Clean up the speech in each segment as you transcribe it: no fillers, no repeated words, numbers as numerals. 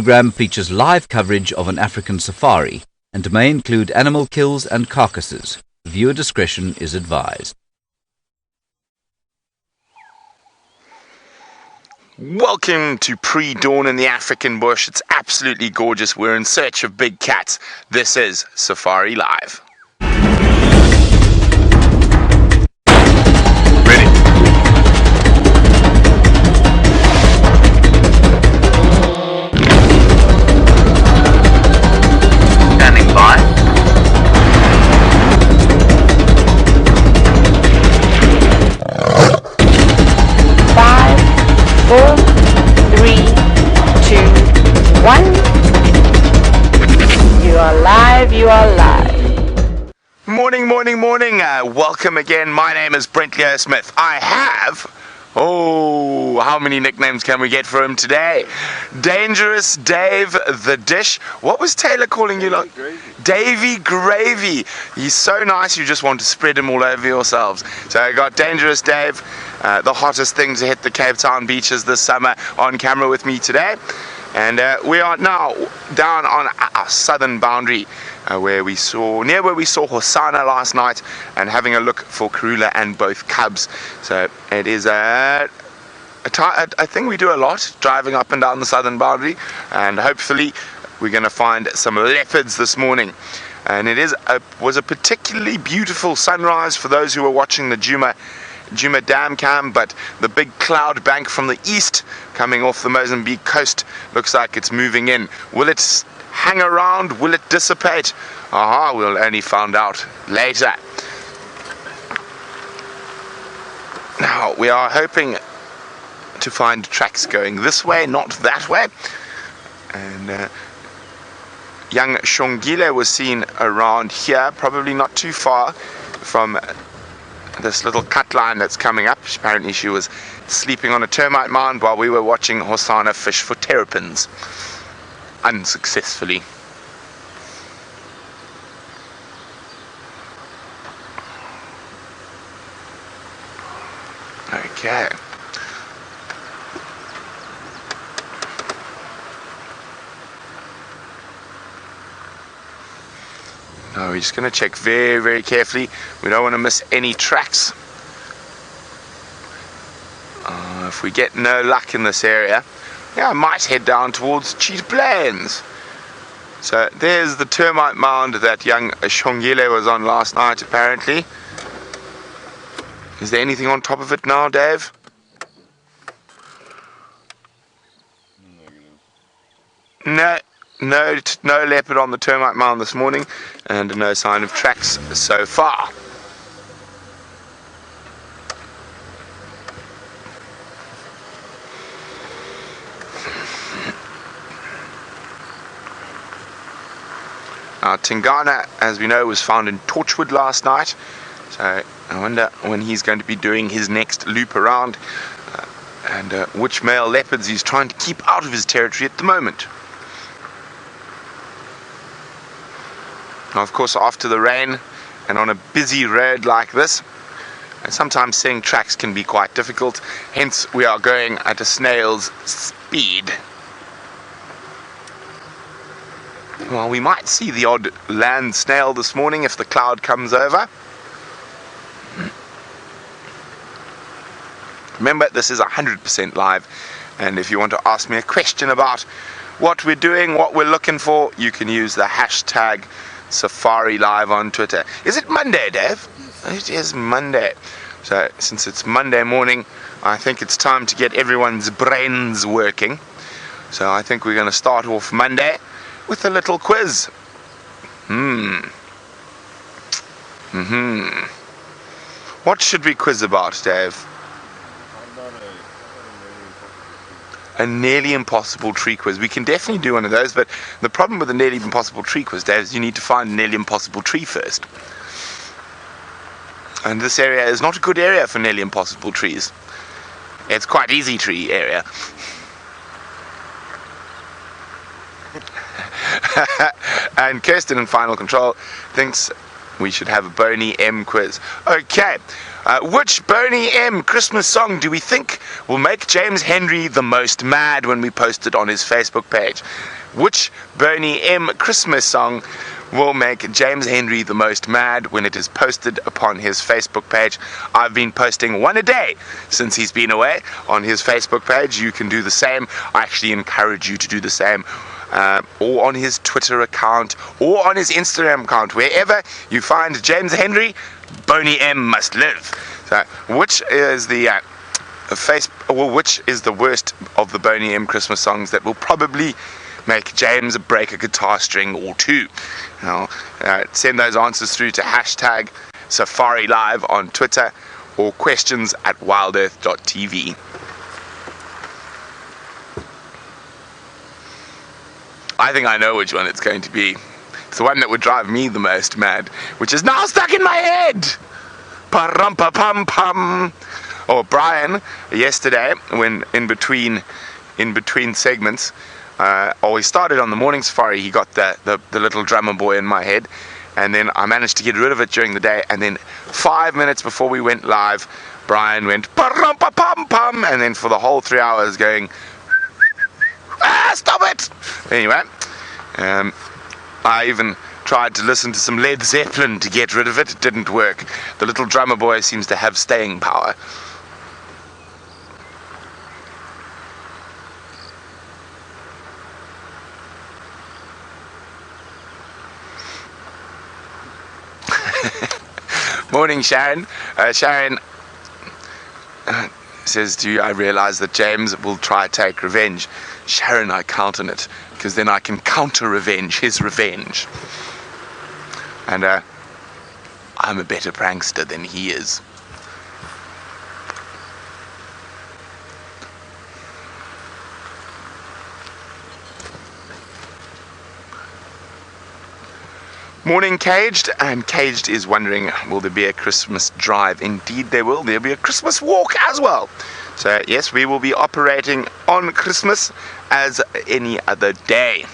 program features live coverage of an African safari and may include animal kills and carcasses. Viewer discretion is advised. Welcome to pre-dawn in the African bush. It's absolutely gorgeous. We're in search of big cats. This is Safari Live. You are live. Morning. Welcome again. My name is Leo Smith. I have, how many nicknames can we get for him today? Dangerous Dave the Dish. What was Tayla calling you? Like Davy Gravy. He's so nice you just want to spread him all over yourselves. So I got Dangerous Dave, the hottest thing to hit the Cape Town beaches this summer, on camera with me today. And we are now down on our southern boundary, where we saw Alsohyena last night, and having a look for Karula and both cubs. So it is a thing we do a lot, driving up and down the southern boundary, and hopefully we're going to find some leopards this morning. And it was a particularly beautiful sunrise for those who were watching the Djuma dam cam, but the big cloud bank from the east coming off the Mozambique coast looks like it's moving in. Will it hang around? Will it dissipate? We'll only find out later. Now we are hoping to find tracks going this way, not that way. And young Shongile was seen around here, probably not too far from this little cut line that's coming up. Apparently she was sleeping on a termite mound while we were watching Alsohyena fish for terrapins, unsuccessfully. Okay. Now we're just going to check very, very carefully. We don't want to miss any tracks. If we get no luck in this area, I might head down towards Cheetah Plains. So there's the termite mound that young Shongile was on last night, apparently. Is there anything on top of it now, Dave? No leopard on the termite mound this morning, and no sign of tracks so far. Now, Tingana, as we know, was found in Torchwood last night, so I wonder when he's going to be doing his next loop around, and which male leopards he's trying to keep out of his territory at the moment. Now, of course, after the rain and on a busy road like this, sometimes seeing tracks can be quite difficult. Hence, we are going at a snail's speed. Well, we might see the odd land snail this morning if the cloud comes over. Remember, this is 100% live, and if you want to ask me a question about what we're doing, what we're looking for, you can use the hashtag Safari Live on Twitter. Is it Monday, Dave? It is Monday. So since it's Monday morning, I think it's time to get everyone's brains working. So I think we're going to start off Monday with a little quiz. What should we quiz about, Dave? A nearly impossible tree quiz. We can definitely do one of those, but the problem with a nearly impossible tree quiz, Dave, is you need to find a nearly impossible tree first. And this area is not a good area for nearly impossible trees. It's quite easy tree area. And Kirsten in Final Control thinks we should have a Boney M quiz. Okay, Which Boney M Christmas song do we think will make James Henry the most mad when we post it on his Facebook page? Which Boney M Christmas song will make James Henry the most mad when it is posted upon his Facebook page? I've been posting one a day since he's been away on his Facebook page. You can do the same. I actually encourage you to do the same. Or on his Twitter account, or on his Instagram account. Wherever you find James Henry, Boney M must live. So, which is the which is the worst of the Boney M Christmas songs that will probably make James break a guitar string or two? Now, send those answers through to hashtag Safari Live on Twitter or questions@WildEarth.tv. I think I know which one it's going to be. It's the one that would drive me the most mad, which is now stuck in my head. Pa-rum-pa-pum-pum. Or Brian, yesterday, when in between segments, he started on the morning safari, he got the little drummer boy in my head, and then I managed to get rid of it during the day, and then 5 minutes before we went live, Brian went pa-rum-pa-pum-pum, and then for the whole 3 hours going, stop it! Anyway, I even tried to listen to some Led Zeppelin to get rid of it. It didn't work. The little drummer boy seems to have staying power. Morning, Sharon. Sharon says, I realize that James will try to take revenge. Sharon, I count on it, because then I can counter-revenge his revenge. And I'm a better prankster than he is. Morning, Caged. And Caged is wondering, will there be a Christmas drive? Indeed there will. There'll be a Christmas walk as well. So yes, we will be operating on Christmas as any other day.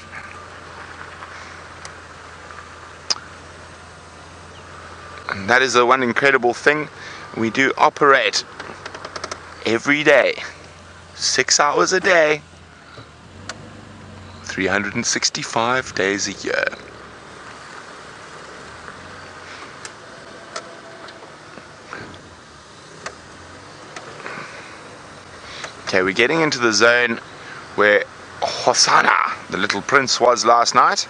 And that is the one incredible thing. We do operate every day, 6 hours a day, 365 days a year. Okay, we're getting into the zone where Hosanna, the little prince, was last night.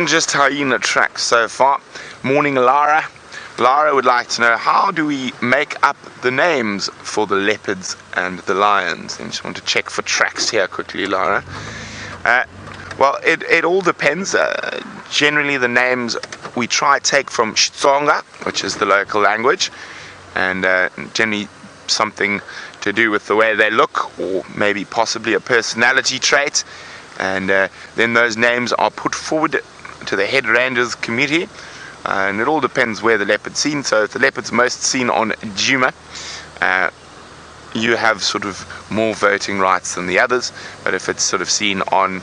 Just hyena tracks so far. Morning, Lara. Lara would like to know, how do we make up the names for the leopards and the lions? And just want to check for tracks here quickly, Lara. Well, it all depends. Generally, the names we try to take from Xitsonga, which is the local language, and generally something to do with the way they look, or maybe possibly a personality trait. And then those names are put forward to the head rangers committee. And it all depends where the leopard's seen. So if the leopard's most seen on Djuma, you have sort of more voting rights than the others. But if it's sort of seen on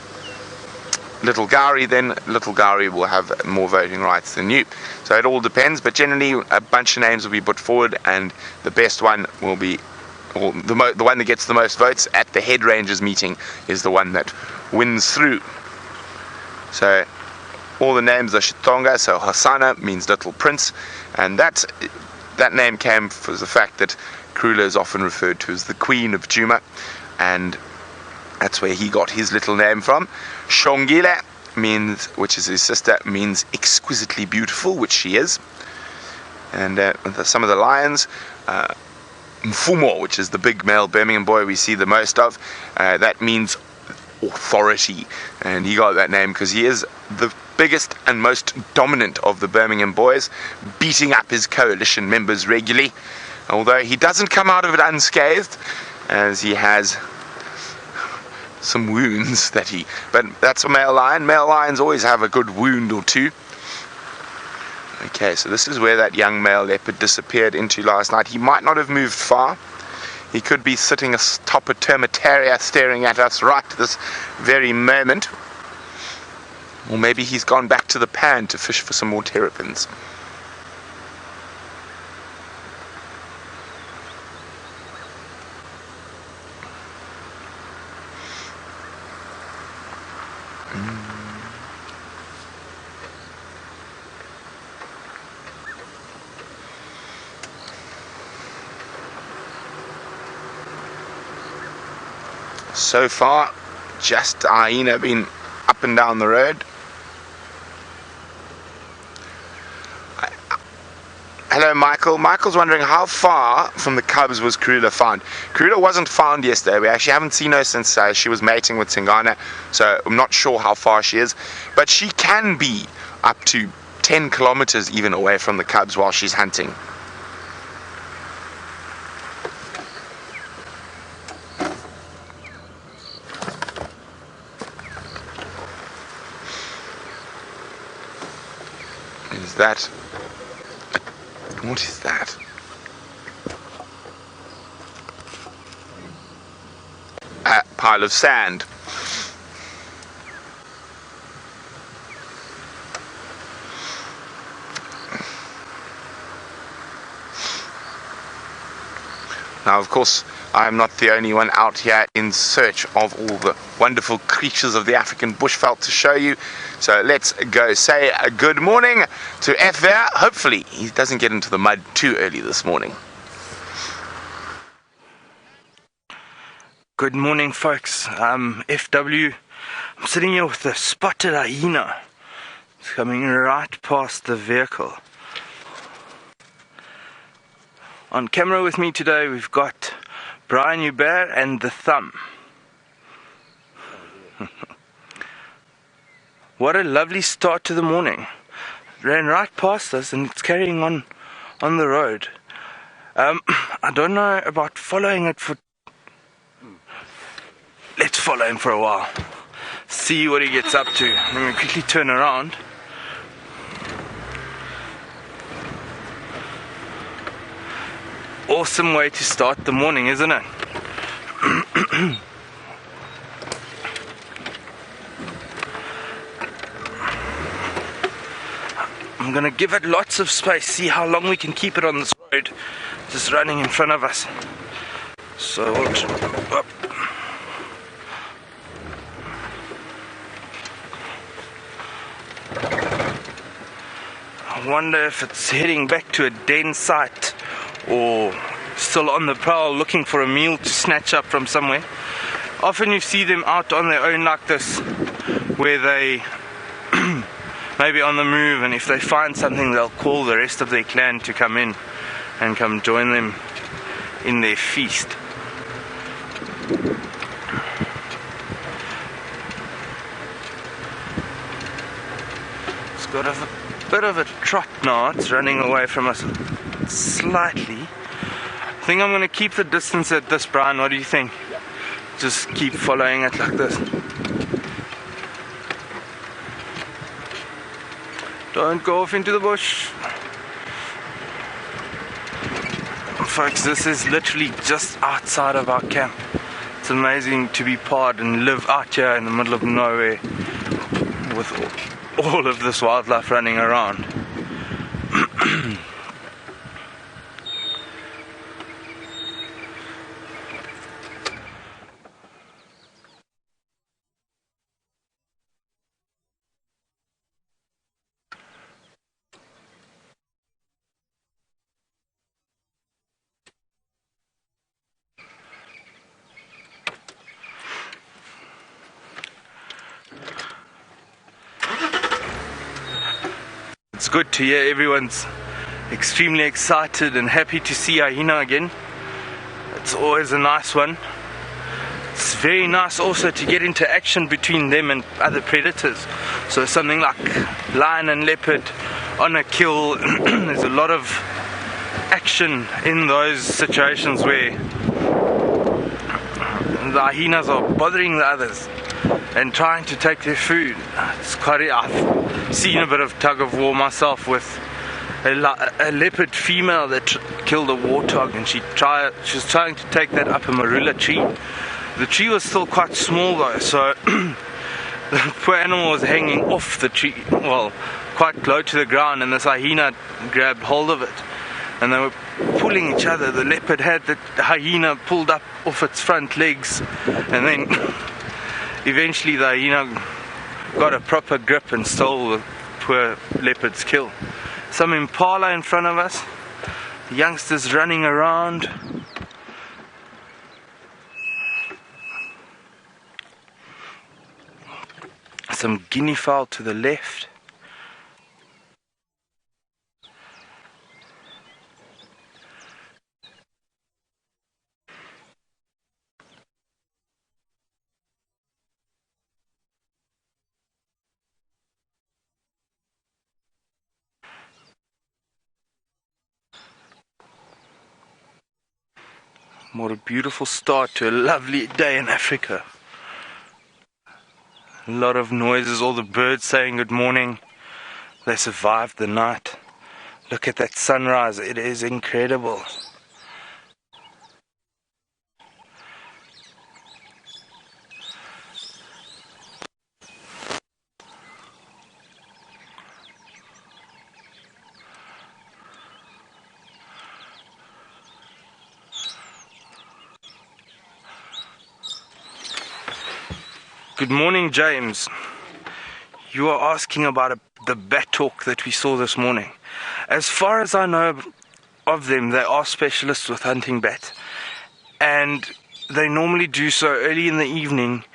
Little Gowrie, then Little Gowrie will have more voting rights than you. So it all depends, but generally a bunch of names will be put forward, and the best one will be, or the one that gets the most votes at the head rangers meeting is the one that wins through. So all the names are Xitsonga, so Hosanna means little prince, and that name came from the fact that Krula is often referred to as the Queen of Djuma, and that's where he got his little name from. Shongile means, which is his sister, means exquisitely beautiful, which she is. And some of the lions, Mfumo, which is the big male Birmingham boy we see the most of, that means authority, and he got that name because he is the biggest and most dominant of the Birmingham boys, beating up his coalition members regularly, although he doesn't come out of it unscathed, as he has some wounds that but that's a male lion. Male lions always have a good wound or two. Okay, so this is where that young male leopard disappeared into last night. He might not have moved far. He could be sitting atop a termitaria staring at us right this very moment. Or maybe he's gone back to the pan to fish for some more terrapins. So far, just hyena been up and down the road. Hello, Michael. Michael's wondering how far from the cubs was Karula found. Karula wasn't found yesterday. We actually haven't seen her since she was mating with Tingana, so I'm not sure how far she is. But she can be up to 10 kilometers even away from the cubs while she's hunting. Is that... what is that? A pile of sand. Now, of course, I'm not the only one out here in search of all the wonderful creatures of the African bushveld to show you. So let's go say a good morning to F there. Hopefully he doesn't get into the mud too early this morning. Good morning, folks. FW. I'm sitting here with the spotted hyena. It's coming right past the vehicle. On camera with me today we've got Brian Hubert and the Thumb. What a lovely start to the morning. Ran right past us and it's carrying on the road. I don't know about following it for... Let's follow him for a while. See what he gets up to. I'm going to quickly turn around. Awesome way to start the morning, isn't it? I'm gonna give it lots of space, see how long we can keep it on this road, just running in front of us. So, up. I wonder if it's heading back to a den site or still on the prowl looking for a meal to snatch up from somewhere. Often you see them out on their own like this, where they maybe on the move, and if they find something they'll call the rest of their clan to come in and come join them in their feast. It's got a bit of a trot now. It's running away from us slightly. I think I'm going to keep the distance at this, Brian. What do you think? Yeah. Just keep following it like this. Don't go off into the bush. Folks, this is literally just outside of our camp. It's amazing to be part and live out here in the middle of nowhere with all of this wildlife running around. It's good to hear everyone's extremely excited and happy to see hyena again. It's always a nice one. It's very nice also to get into action between them and other predators. So something like lion and leopard on a kill, there's a lot of action in those situations where the hyenas are bothering the others and trying to take their food. It's quite. I've seen a bit of tug of war myself with a leopard female that killed a warthog, and she was trying to take that up a marula tree. The tree was still quite small though, so the poor animal was hanging off the tree, well, quite low to the ground, and this hyena grabbed hold of it, and they were pulling each other. The leopard had the hyena pulled up off its front legs, and then eventually the hyena got a proper grip and stole the poor leopard's kill. Some impala in front of us, the youngsters running around. Some guinea fowl to the left. What a beautiful start to a lovely day in Africa. A lot of noises, all the birds saying good morning. They survived the night. Look at that sunrise, it is incredible. Good morning, James. You are asking about the bat hawk that we saw this morning. As far as I know of them, they are specialists with hunting bats, and they normally do so early in the evening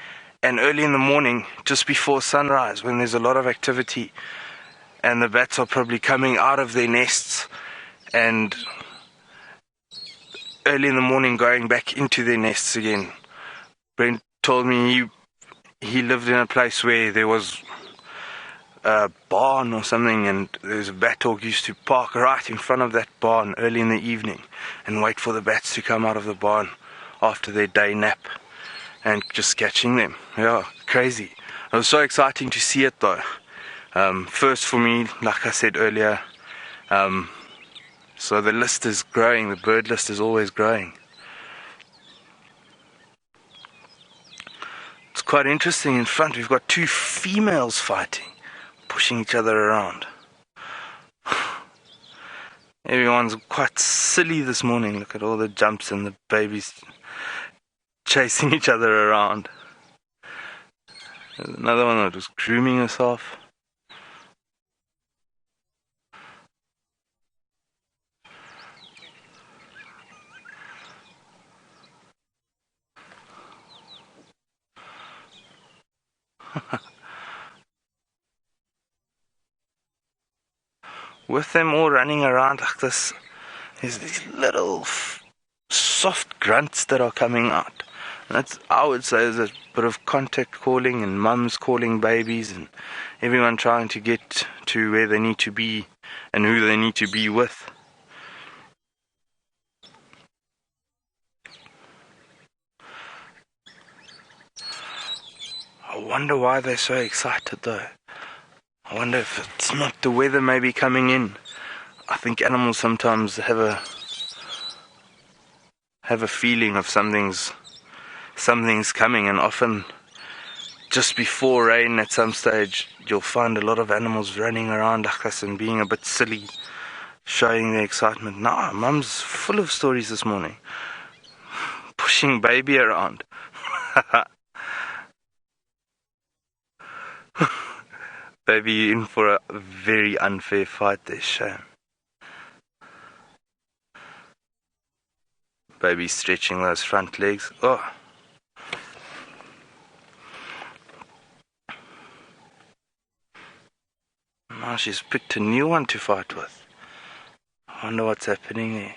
and early in the morning, just before sunrise, when there's a lot of activity and the bats are probably coming out of their nests, and early in the morning going back into their nests again. Brent told me he lived in a place where there was a barn or something, and there's a bat hawk used to park right in front of that barn early in the evening and wait for the bats to come out of the barn after their day nap and just catching them. Yeah, crazy. It was so exciting to see it though. First for me, like I said earlier, so the list is growing, the bird list is always growing. It's quite interesting. In front we've got two females fighting, pushing each other around. Everyone's quite silly this morning. Look at all the jumps and the babies chasing each other around. There's another one that was grooming herself. With them all running around like this, there's these little soft grunts that are coming out. And that's, I would say, is a bit of contact calling, and mums calling babies, and everyone trying to get to where they need to be and who they need to be with. I wonder why they're so excited though. I wonder if it's not the weather maybe coming in. I think animals sometimes have a feeling of something's coming, and often just before rain at some stage you'll find a lot of animals running around like us and being a bit silly, showing their excitement. Nah, Mum's full of stories this morning. Pushing baby around. Baby in for a very unfair fight there, shame. Baby stretching those front legs. Oh. Now she's picked a new one to fight with. I wonder what's happening there.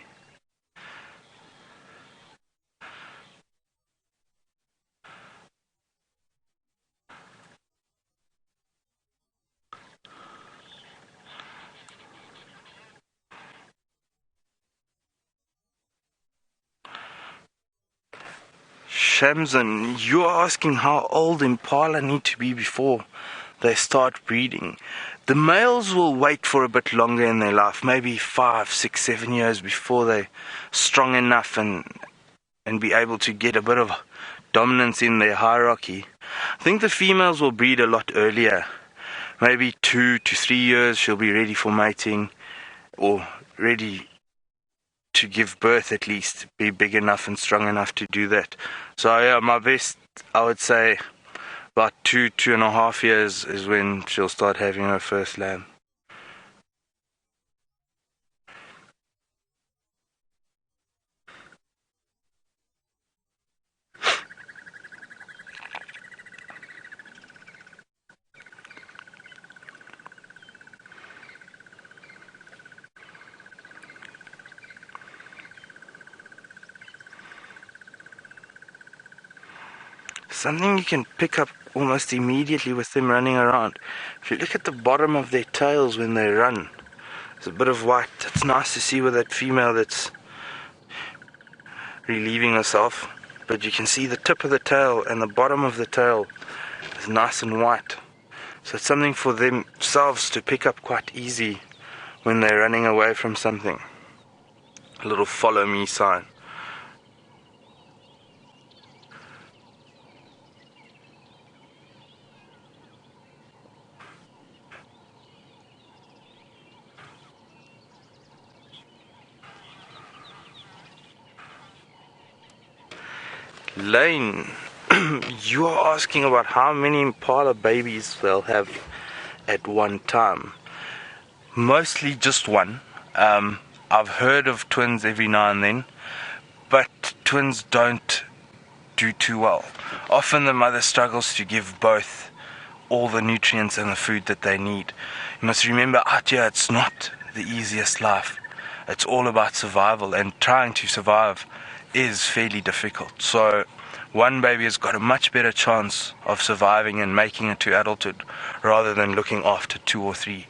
Shamson, you're asking how old Impala need to be before they start breeding. The males will wait for a bit longer in their life, maybe 5, 6, 7 years before they're strong enough and be able to get a bit of dominance in their hierarchy. I think the females will breed a lot earlier. Maybe 2 to 3 years she'll be ready for mating, or ready to give birth, at least be big enough and strong enough to do that. So yeah, my best, I would say about 2.5 years is when she'll start having her first lamb. Something you can pick up almost immediately with them running around. If you look at the bottom of their tails when they run, there's a bit of white. It's nice to see with that female that's relieving herself, but you can see the tip of the tail and the bottom of the tail is nice and white. So it's something for themselves to pick up quite easy when they're running away from something. A little follow me sign. Lane, you are asking about how many Impala babies they'll have at one time. Mostly just one. I've heard of twins every now and then, but twins don't do too well. Often the mother struggles to give both all the nutrients and the food that they need. You must remember, out here it's not the easiest life. It's all about survival, and trying to survive is fairly difficult. So one baby has got a much better chance of surviving and making it to adulthood rather than looking after 2 or 3.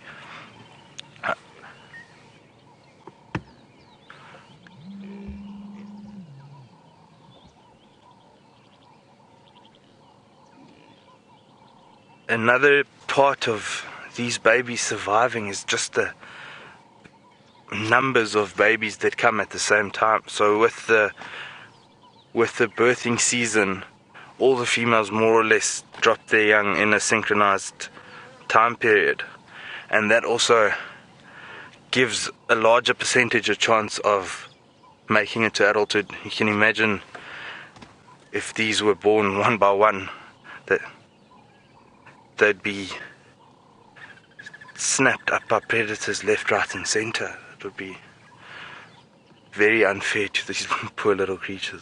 Another part of these babies surviving is just the numbers of babies that come at the same time. So with the birthing season, all the females more or less drop their young in a synchronized time period, and that also gives a larger percentage a chance of making it to adulthood. You can imagine if these were born one by one, that they'd be snapped up by predators left, right and center. It would be very unfair to these poor little creatures.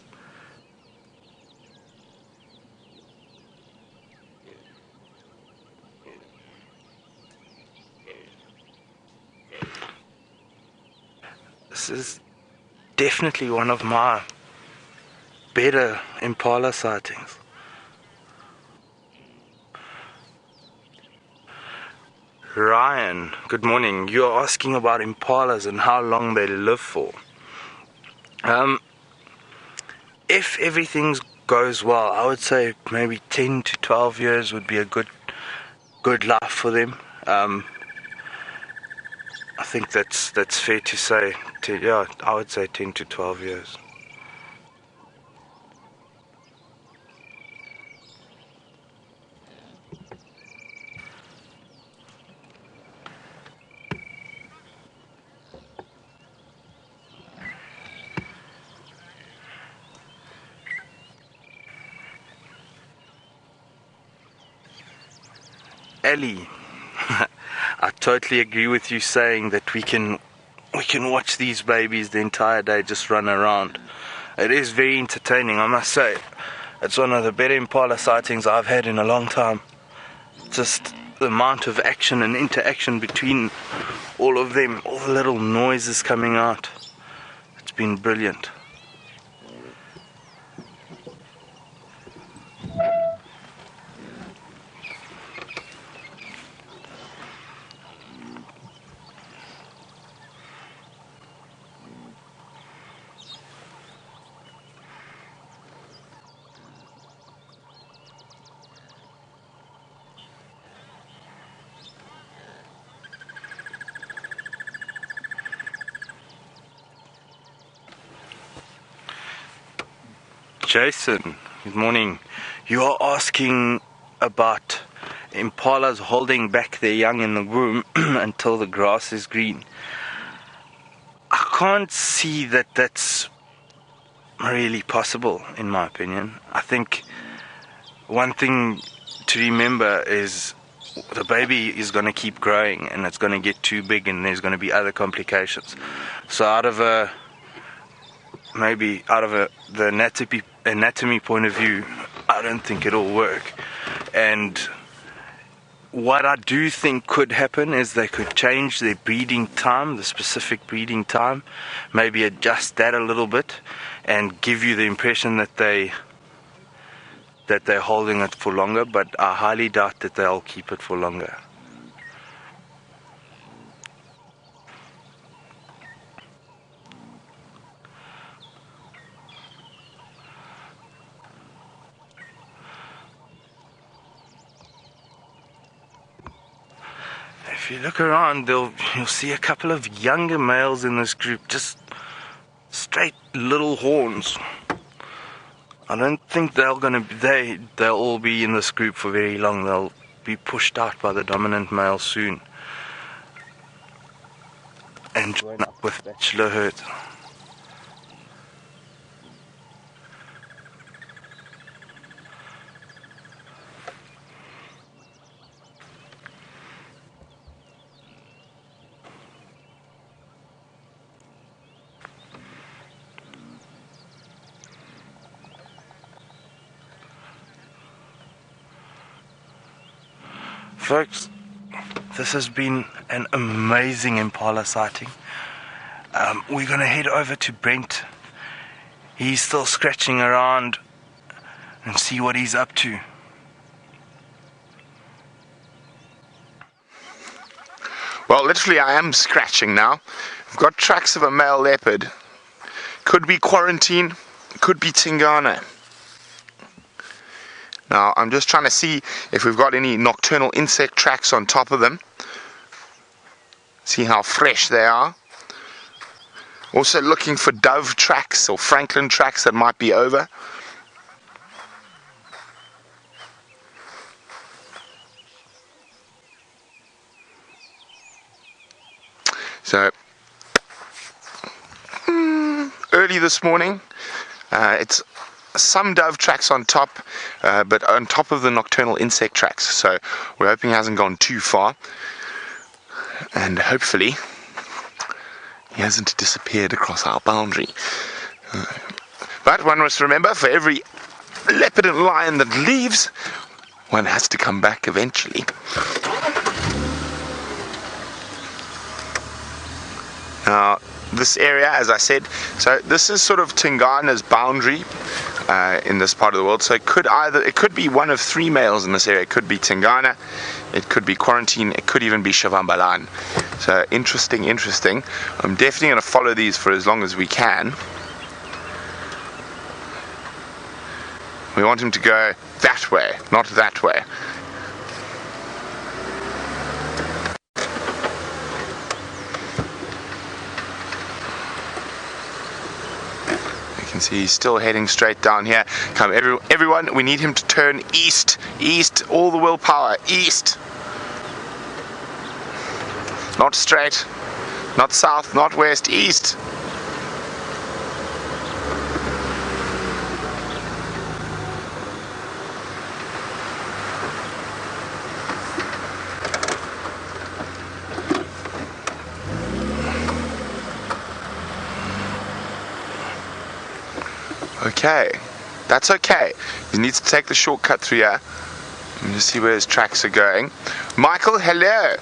This is definitely one of my better Impala sightings. Ryan, good morning. You're asking about Impalas and how long they live for. If everything goes well, I would say maybe 10 to 12 years would be a good life for them. I think that's fair to say. Yeah, I would say 10 to 12 years. Ellie, I totally agree with you saying that we can watch these babies the entire day just run around. It is very entertaining, I must say. It's one of the better Impala sightings I've had in a long time. Just the amount of action and interaction between all of them, all the little noises coming out. It's been brilliant. Jason, good morning. You are asking about impalas holding back their young in the womb until the grass is green. I can't see that that's really possible, in my opinion. I think one thing to remember is the baby is going to keep growing and it's going to get too big and there's going to be other complications. So the anatomy point of view, I don't think it'll work. And what I do think could happen is they could change their breeding time, the specific breeding time, maybe adjust that a little bit and give you the impression that they're holding it for longer, but I highly doubt that they'll keep it for longer. If you look around, you'll see a couple of younger males in this group, just straight little horns. I don't think they'll all be in this group for very long. They'll be pushed out by the dominant male soon and join up with bachelor herd. Folks, this has been an amazing impala sighting. We're going to head over to Brent. He's still scratching around and see what he's up to. Well, literally I am scratching now. I've got tracks of a male leopard. Could be quarantine, could be Tingana. Now, I'm just trying to see if we've got any nocturnal insect tracks on top of them. See how fresh they are. Also looking for dove tracks or francolin tracks that might be over. So, early this morning, it's some dove tracks on top, but on top of the nocturnal insect tracks. So we're hoping it hasn't gone too far, and hopefully he hasn't disappeared across our boundary. But one must remember, for every leopard and lion that leaves, one has to come back eventually. Now, this area, as I said, so this is sort of Tingana's boundary in this part of the world. So it could be one of three males in this area. It could be Tingana, it could be Quarantine, it could even be Shavambalan. So interesting. I'm definitely going to follow these for as long as we can. We want him to go that way, not that way. You can see he's still heading straight down here. Come, everyone, we need him to turn east, all the willpower, east. Not straight, not south, not west, east. Okay, that's okay. He needs to take the shortcut through here. Let me just see where his tracks are going. Michael, hello.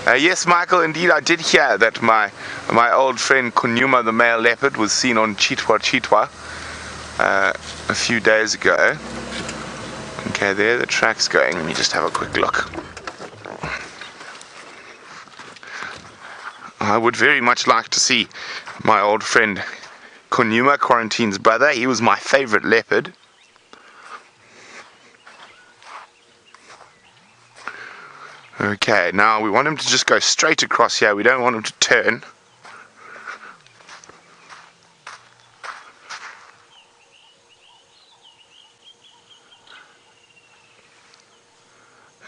Yes, Michael, indeed, I did hear that my old friend Djuma, the male leopard, was seen on Cheetah a few days ago. Okay, there the tracks going. Let me just have a quick look. I would very much like to see my old friend Djuma, Quarantine's brother. He was my favorite leopard. Okay, now we want him to just go straight across here. We don't want him to turn.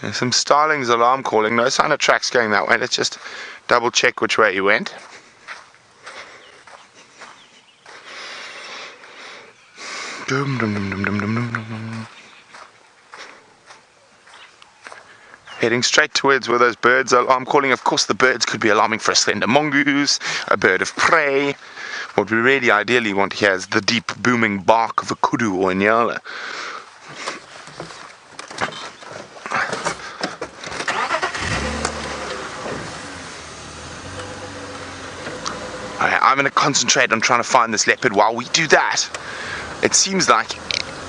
There's some starlings alarm calling. No sign of tracks going that way. Let's just double check which way he went. Dum, dum, dum, dum, dum, dum, dum, dum. Heading straight towards where those birds are alarm calling. Of course, the birds could be alarming for a slender mongoose, a bird of prey. What we really ideally want here is the deep booming bark of a kudu or a nyala. I'm going to concentrate on trying to find this leopard. While we do that, it seems like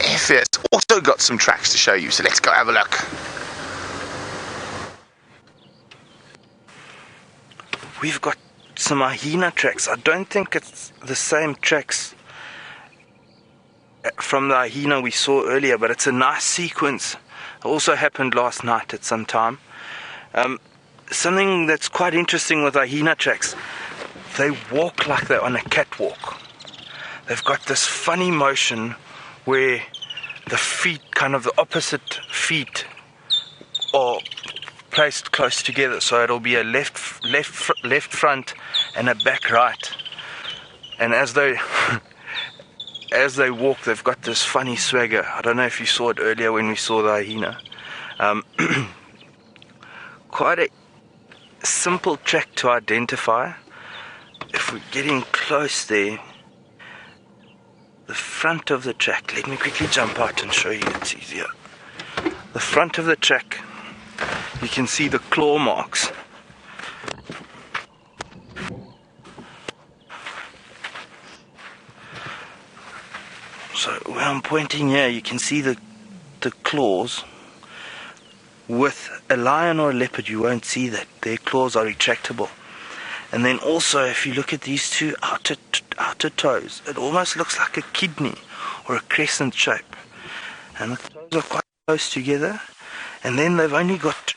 FS also got some tracks to show you, so let's go have a look. We've got some hyena tracks. I don't think it's the same tracks from the hyena we saw earlier, but it's a nice sequence. It also happened last night at some time. Something that's quite interesting with hyena tracks, they walk like they're on a catwalk. They've got this funny motion where the feet, kind of the opposite feet, are placed close together. So it'll be a left front and a back right. And as they walk, they've got this funny swagger. I don't know if you saw it earlier when we saw the hyena. Quite a simple track to identify. If we're getting close there, the front of the track, let me quickly jump out and show you, it's easier. The front of the track, you can see the claw marks. So where I'm pointing here, you can see the claws. With a lion or a leopard, you won't see that. Their claws are retractable. And then also, if you look at these two outer toes, it almost looks like a kidney or a crescent shape. And the toes are quite close together. And then they've only got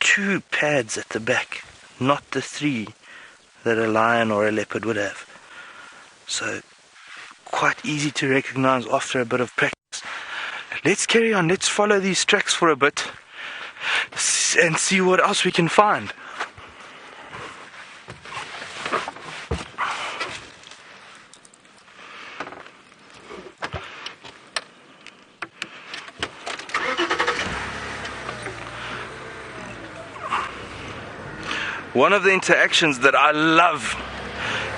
2 pads at the back, not the 3 that a lion or a leopard would have. So, quite easy to recognize after a bit of practice. Let's carry on. Let's follow these tracks for a bit and see what else we can find. One of the interactions that I love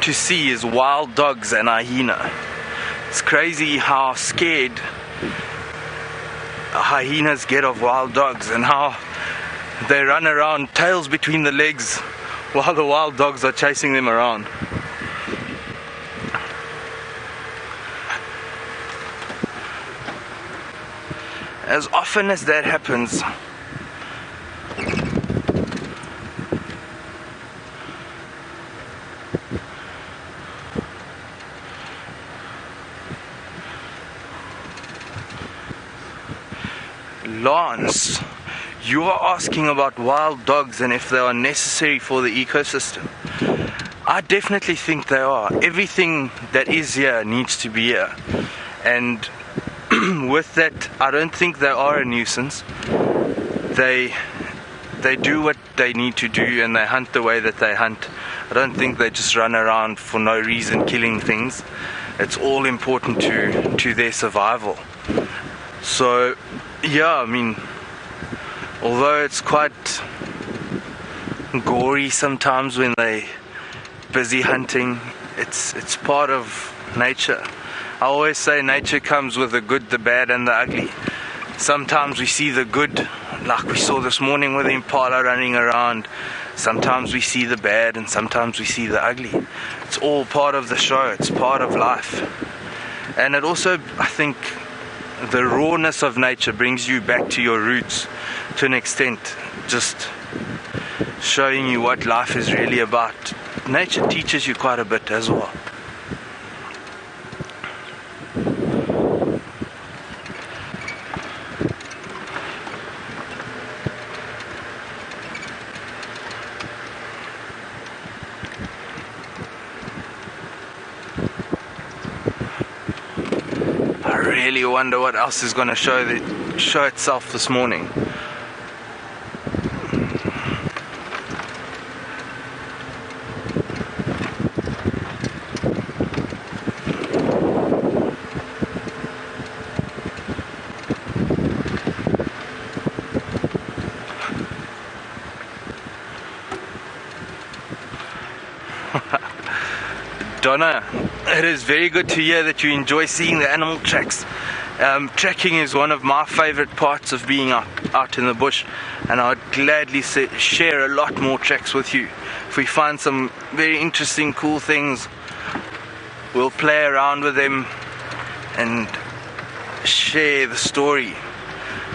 to see is wild dogs and hyena. It's crazy how scared hyenas get of wild dogs and how they run around tails between the legs while the wild dogs are chasing them around. As often as that happens, Lance, you are asking about wild dogs and if they are necessary for the ecosystem. I definitely think they are. Everything that is here needs to be here. And with that, I don't think they are a nuisance. They do what they need to do and they hunt the way that they hunt. I don't think they just run around for no reason killing things. It's all important to their survival. So yeah, I mean, although it's quite gory sometimes when they're busy hunting, it's part of nature. I always say nature comes with the good, the bad and the ugly. Sometimes we see the good, like we saw this morning with the Impala running around. Sometimes we see the bad and sometimes we see the ugly. It's all part of the show, it's part of life. And it also, I think, the rawness of nature brings you back to your roots to an extent, just showing you what life is really about. Nature teaches you quite a bit as well. I really wonder what else is going to show itself this morning. Donna, it is very good to hear that you enjoy seeing the animal tracks. Tracking is one of my favorite parts of being out in the bush, and I would gladly share a lot more tracks with you. If we find some very interesting, cool things, we'll play around with them and share the story.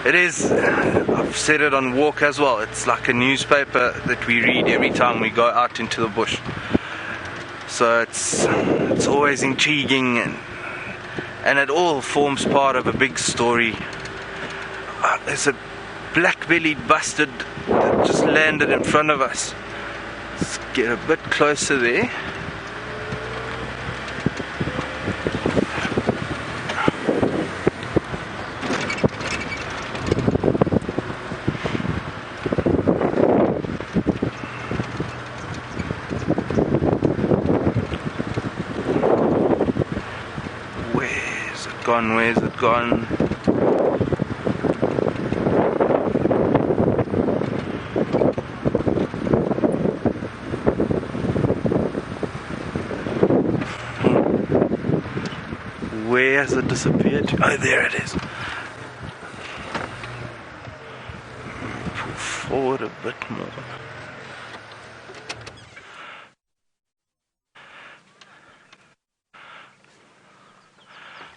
It is, I've said it on Walk as well, it's like a newspaper that we read every time we go out into the bush. So it's always intriguing, and it all forms part of a big story. There's a black-bellied bustard that just landed in front of us. Let's get a bit closer there. Where's it gone? Where has it disappeared? Oh, there it is. Pull forward a bit more.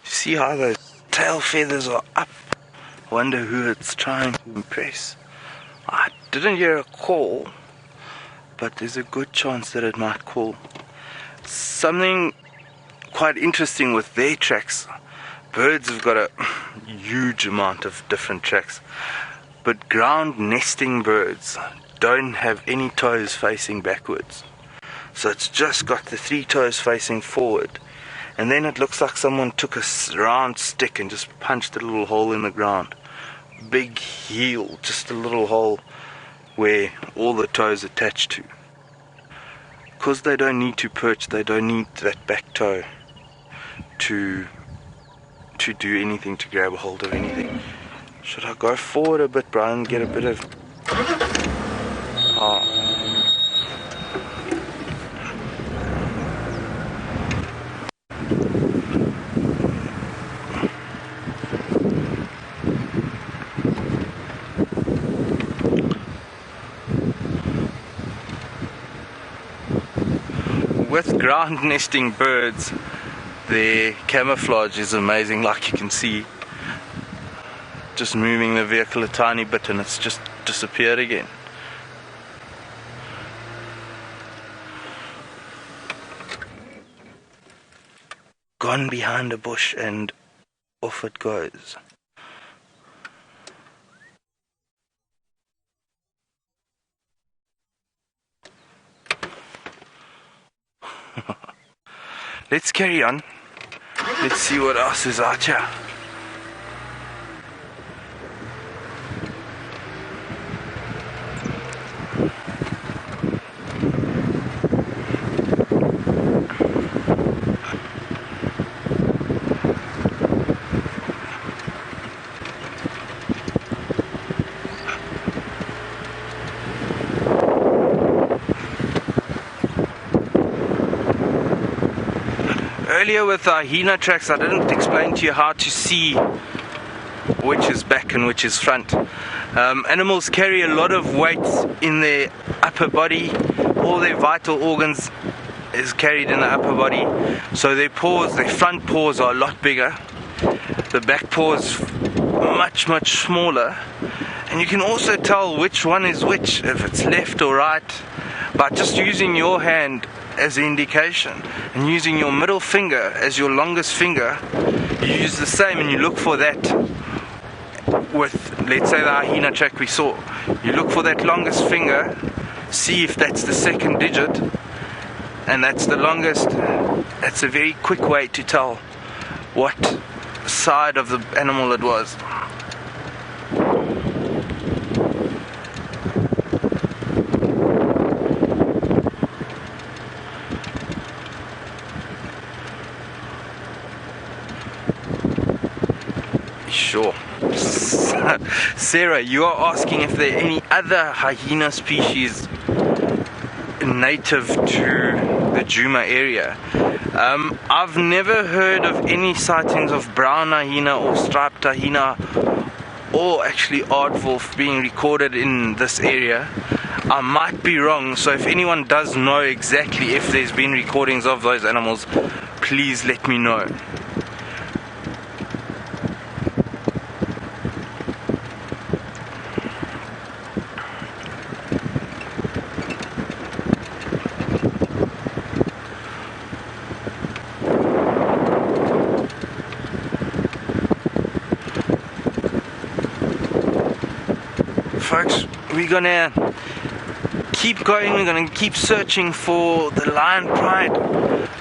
See how those tail feathers are up? Wonder who it's trying to impress. I didn't hear a call, but there's a good chance that it might call. Something quite interesting with their tracks. Birds have got a huge amount of different tracks, but ground nesting birds don't have any toes facing backwards. So it's just got the 3 toes facing forward. And then it looks like someone took a round stick and just punched a little hole in the ground. Big heel, just a little hole where all the toes attach to. Because they don't need to perch, they don't need that back toe to do anything, to grab a hold of anything. Should I go forward a bit, Brian, and get a bit of... With ground nesting birds, their camouflage is amazing, like you can see. Just moving the vehicle a tiny bit and it's just disappeared again. Gone behind a bush and off it goes. Let's carry on. Let's see what else is out here. Earlier with our hyena tracks, I didn't explain to you how to see which is back and which is front. Animals carry a lot of weight in their upper body. All their vital organs is carried in the upper body. So their paws, their front paws are a lot bigger. The back paws much smaller. And you can also tell which one is which, if it's left or right, by just using your hand as an indication and using your middle finger as your longest finger. You use the same and you look for that with, let's say, the hyena track we saw. You look for that longest finger, see if that's the second digit, and that's the longest. That's a very quick way to tell what side of the animal it was. Sure. Sarah, you are asking if there are any other hyena species native to the Djuma area. I've never heard of any sightings of brown hyena or striped hyena, or actually aardwolf being recorded in this area. I might be wrong, so if anyone does know exactly if there's been recordings of those animals, please let me know. Folks, we're gonna keep going, we're gonna keep searching for the lion pride.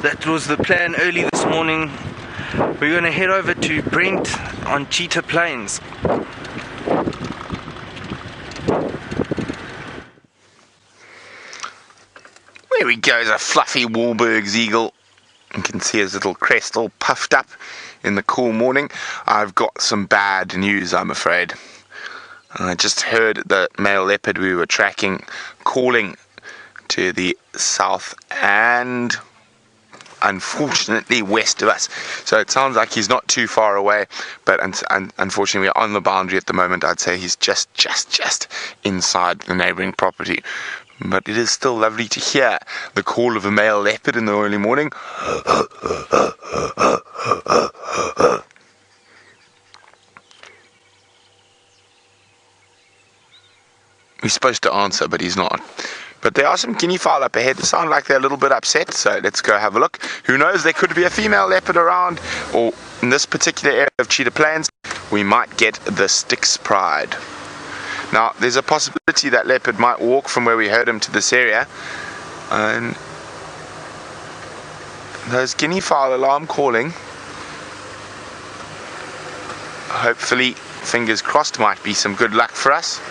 That was the plan early this morning. We're gonna head over to Brent on Cheetah Plains. There he goes, a fluffy Wahlbergs eagle. You can see his little crest all puffed up in the cool morning. I've got some bad news, I'm afraid. I just heard the male leopard we were tracking calling to the south and unfortunately west of us. So it sounds like he's not too far away, but unfortunately we're on the boundary at the moment. I'd say he's just inside the neighbouring property. But it is still lovely to hear the call of a male leopard in the early morning. He's supposed to answer, but he's not. But there are some guinea fowl up ahead that sound like they're a little bit upset, so let's go have a look. Who knows, there could be a female leopard around, or in this particular area of Cheetah Plains, we might get the Styx Pride. Now, there's a possibility that leopard might walk from where we heard him to this area, and those guinea fowl alarm calling, hopefully, fingers crossed, might be some good luck for us.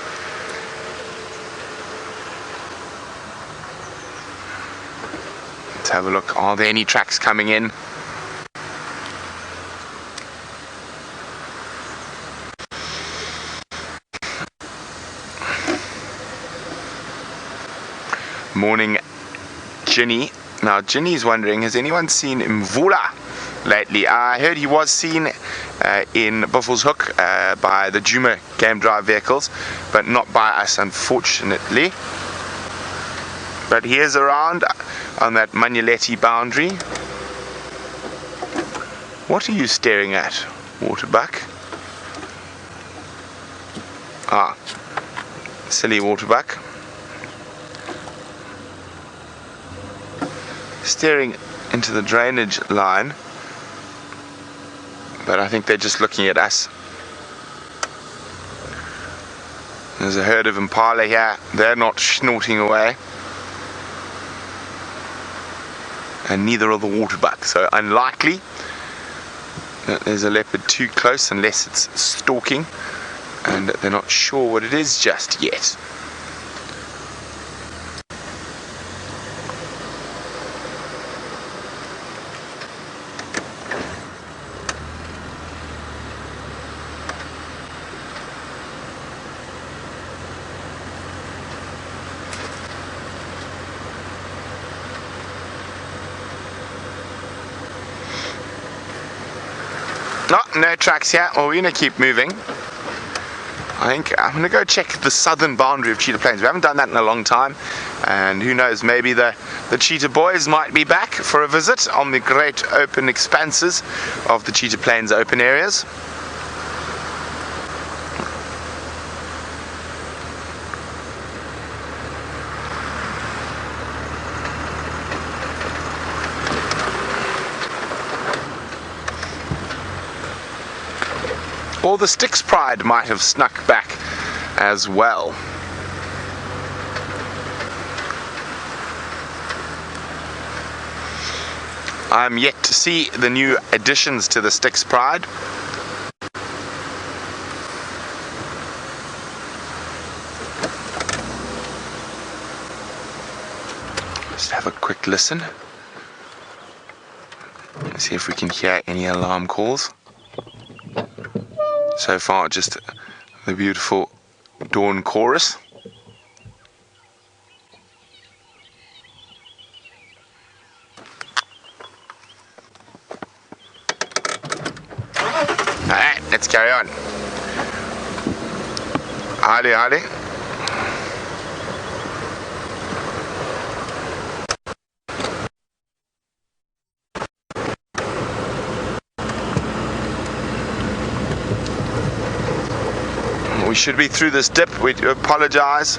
Let's have a look. Are there any tracks coming in? Morning, Guinea. Now, Guinea's wondering, has anyone seen Mvula lately? I heard he was seen in Buffalo's Hook by the Djuma game drive vehicles, but not by us, unfortunately. But he is around on that Manuleti boundary. What are you staring at, waterbuck? Ah, silly waterbuck. Staring into the drainage line, but I think they're just looking at us. There's a herd of Impala here. They're not snorting away. And neither are the waterbuck, so unlikely that there's a leopard too close unless it's stalking, and they're not sure what it is just yet. No tracks here. Well, we're going to keep moving. I think I'm going to go check the southern boundary of Cheetah Plains. We haven't done that in a long time, and who knows, maybe the Cheetah boys might be back for a visit on the great open expanses of the Cheetah Plains open areas. Or the Styx Pride might have snuck back as well. I'm yet to see the new additions to the Styx Pride. Just have a quick listen. Let's see if we can hear any alarm calls. So far, just the beautiful dawn chorus. on. Ali, Ali. We should be through this dip. We do apologize.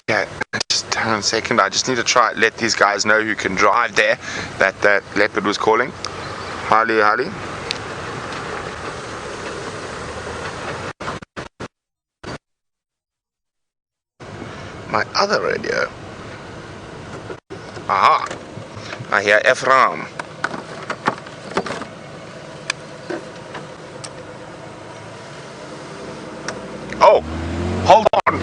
Okay, just hang on a second. I just need to try let these guys know who can drive there. That leopard was calling. Harley, Harley. My other radio. Aha! I hear Ephraim. Oh! Hold on!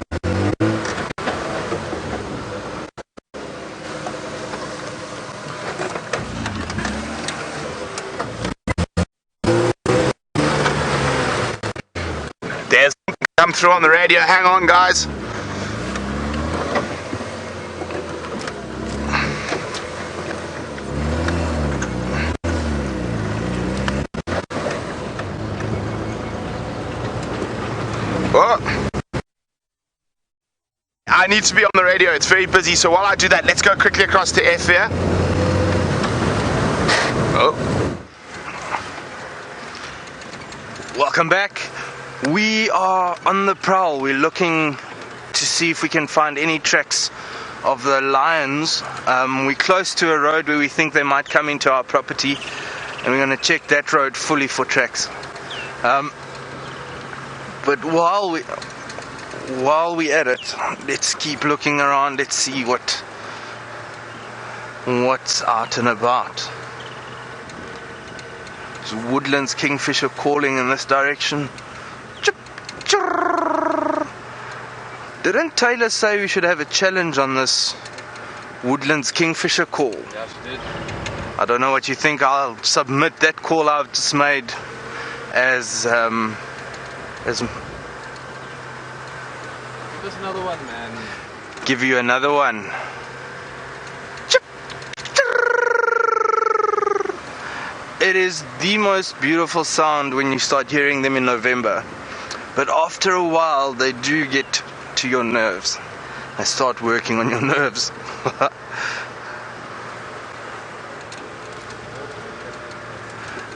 There's something come through on the radio. Hang on, guys. Oh. I need to be on the radio, it's very busy, so while I do that, let's go quickly across to F here. Oh. Welcome back. We are on the prowl. We're looking to see if we can find any tracks of the lions. We're close to a road where we think they might come into our property, and we're going to check that road fully for tracks. But while we're at it, let's keep looking around. Let's see what's out and about. There's woodlands kingfisher calling in this direction. Didn't Tayla say we should have a challenge on this woodlands kingfisher call? Yes, we did. I don't know what you think. I'll submit that call I've just made as Give us another one, man. give you another one. It is the most beautiful sound when you start hearing them in November, but after a while they do get to your nerves. They start working on your nerves.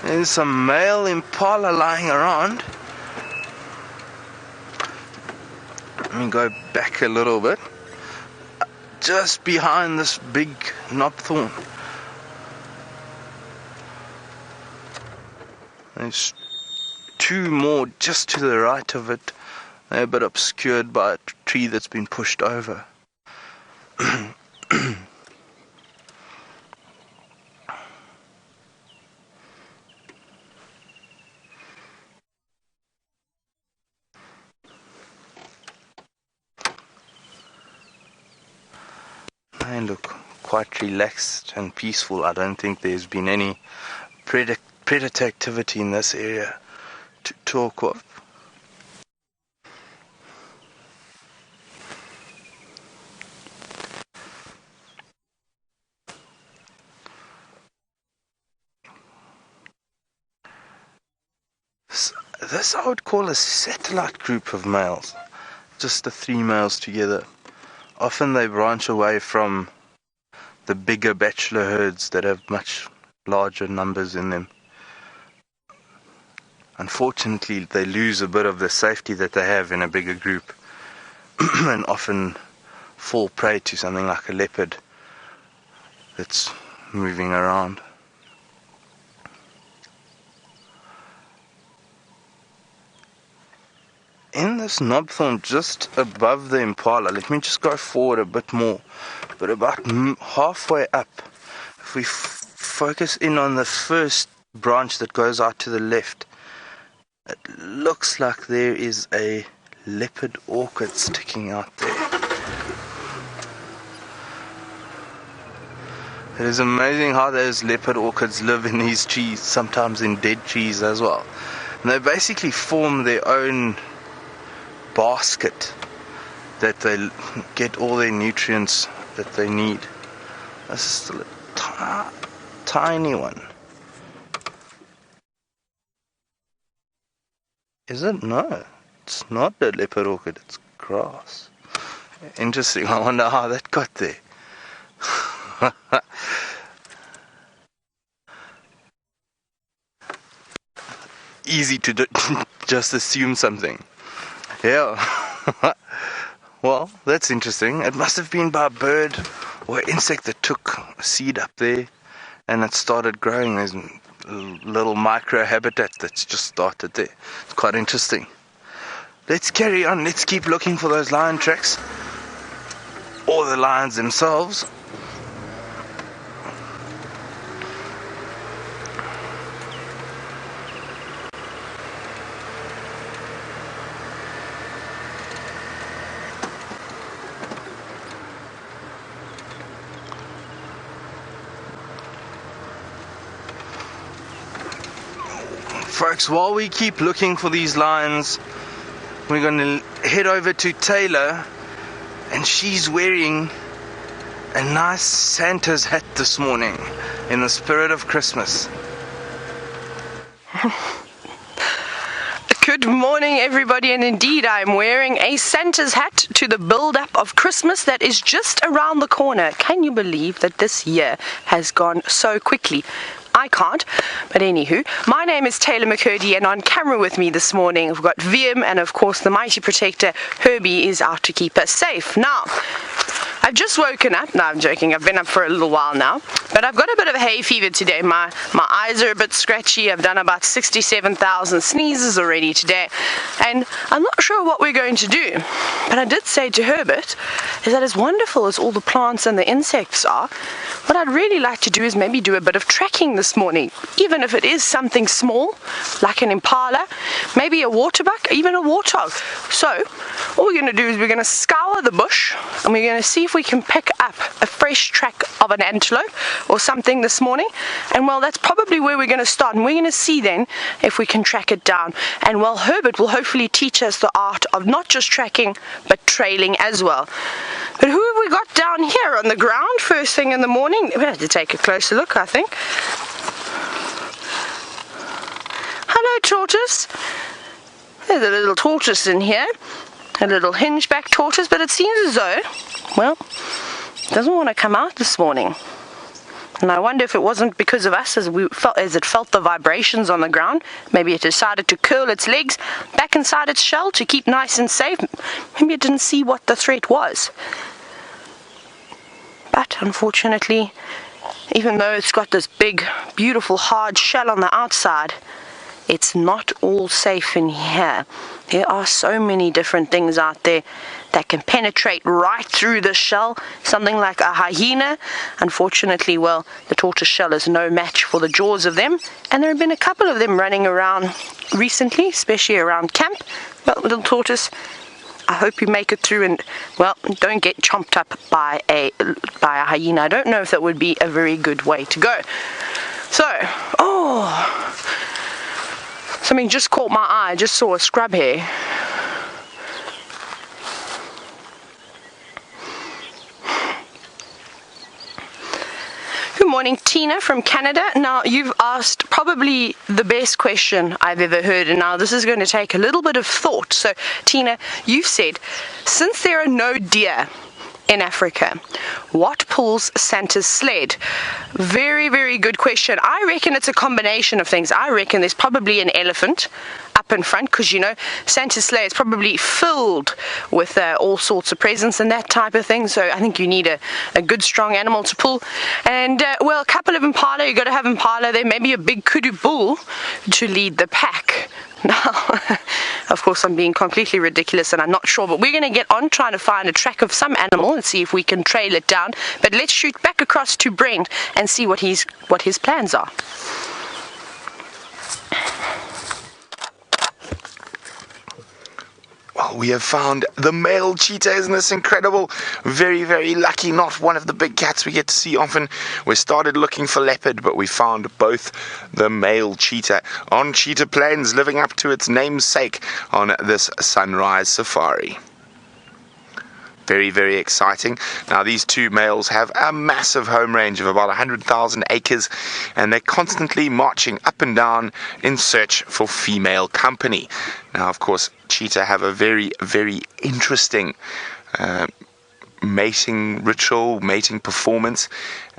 There's some male impala lying around. Let me go back a little bit. Just behind this big knobthorn. There's two more just to the right of it. They're a bit obscured by a tree that's been pushed over. They look quite relaxed and peaceful. I don't think there's been any predator activity in this area to talk of. This I would call a satellite group of males, just the three males together. Often they branch away from the bigger bachelor herds that have much larger numbers in them. Unfortunately, they lose a bit of the safety that they have in a bigger group and often fall prey to something like a leopard that's moving around. In this knobthorn just above the impala, let me just go forward a bit more, but about halfway up, if we focus in on the first branch that goes out to the left, it looks like there is a leopard orchid sticking out there. It is amazing how those leopard orchids live in these trees, sometimes in dead trees as well. And they basically form their own basket that they get all their nutrients that they need. This is still a tiny one. Is it? No, it's not the leopard orchid, it's grass. Interesting, I wonder how that got there. Easy to just assume something. Yeah. Well, that's interesting. It must have been by a bird or insect that took a seed up there and it started growing. There's little micro habitat that's just started there. It's quite interesting. Let's carry on. Let's keep looking for those lion tracks or the lions themselves. Folks, while we keep looking for these lions, we're going to head over to Tayla, and she's wearing a nice Santa's hat this morning in the spirit of Christmas. Good morning, everybody, and indeed I'm wearing a Santa's hat to the build-up of Christmas that is just around the corner. Can you believe that this year has gone so quickly? I can't, but anywho, my name is Tayla McCurdy, and on camera with me this morning we've got VM, and of course the mighty protector Herbie is out to keep us safe. Now, I've just woken up. No, I'm joking. I've been up for a little while now. But I've got a bit of a hay fever today. My eyes are a bit scratchy. I've done about 67,000 sneezes already today. And I'm not sure what we're going to do. But I did say to Herbert, is that as wonderful as all the plants and the insects are, what I'd really like to do is maybe do a bit of tracking this morning. Even if it is something small, like an impala, maybe a waterbuck, even a warthog. So, all we're going to do is we're going to scour the bush, and we're going to see if we can pick up a fresh track of an antelope or something this morning. And well, that's probably where we're going to start, and we're going to see then if we can track it down. And well, Herbert will hopefully teach us the art of not just tracking but trailing as well. But who have we got down here on the ground first thing in the morning? We have to take a closer look, I think. Hello, tortoise. There's a little tortoise in here, a little hinged back tortoise, but it seems as though, well, it doesn't want to come out this morning. And I wonder if it wasn't because of us, as it felt the vibrations on the ground. Maybe it decided to curl its legs back inside its shell to keep nice and safe. Maybe it didn't see what the threat was. But unfortunately, even though it's got this big, beautiful, hard shell on the outside, it's not all safe in here. There are so many different things out there that can penetrate right through the shell. Something like a hyena. Unfortunately, well, the tortoise shell is no match for the jaws of them. And there have been a couple of them running around recently, especially around camp. Well, little tortoise, I hope you make it through and, well, don't get chomped up by a hyena. I don't know if that would be a very good way to go. So, something just caught my eye. I just saw a scrub hare. Good morning, Tina from Canada. Now, you've asked probably the best question I've ever heard, and now this is going to take a little bit of thought. So, Tina, you've said, since there are no deer in Africa, what pulls Santa's sled? Very, very good question. I reckon it's a combination of things. I reckon there's probably an elephant up in front, because, you know, Santa's sleigh is probably filled with all sorts of presents and that type of thing. So I think you need a good, strong animal to pull. And, well, a couple of impala. You've got to have impala there. Maybe a big kudu bull to lead the pack. Now, of course, I'm being completely ridiculous and I'm not sure, but we're going to get on trying to find a track of some animal and see if we can trail it down. But let's shoot back across to Brent and see what his plans are. Well, Well, we have found the male cheetah. Isn't this incredible? Very, very lucky. Not one of the big cats we get to see often. We started looking for leopard, but we found both the male cheetah on Cheetah Plains, living up to its namesake on this sunrise safari. Very, very exciting. Now, these two males have a massive home range of about 100,000 acres, and they're constantly marching up and down in search for female company. Now, of course, cheetah have a very, very interesting mating ritual, mating performance.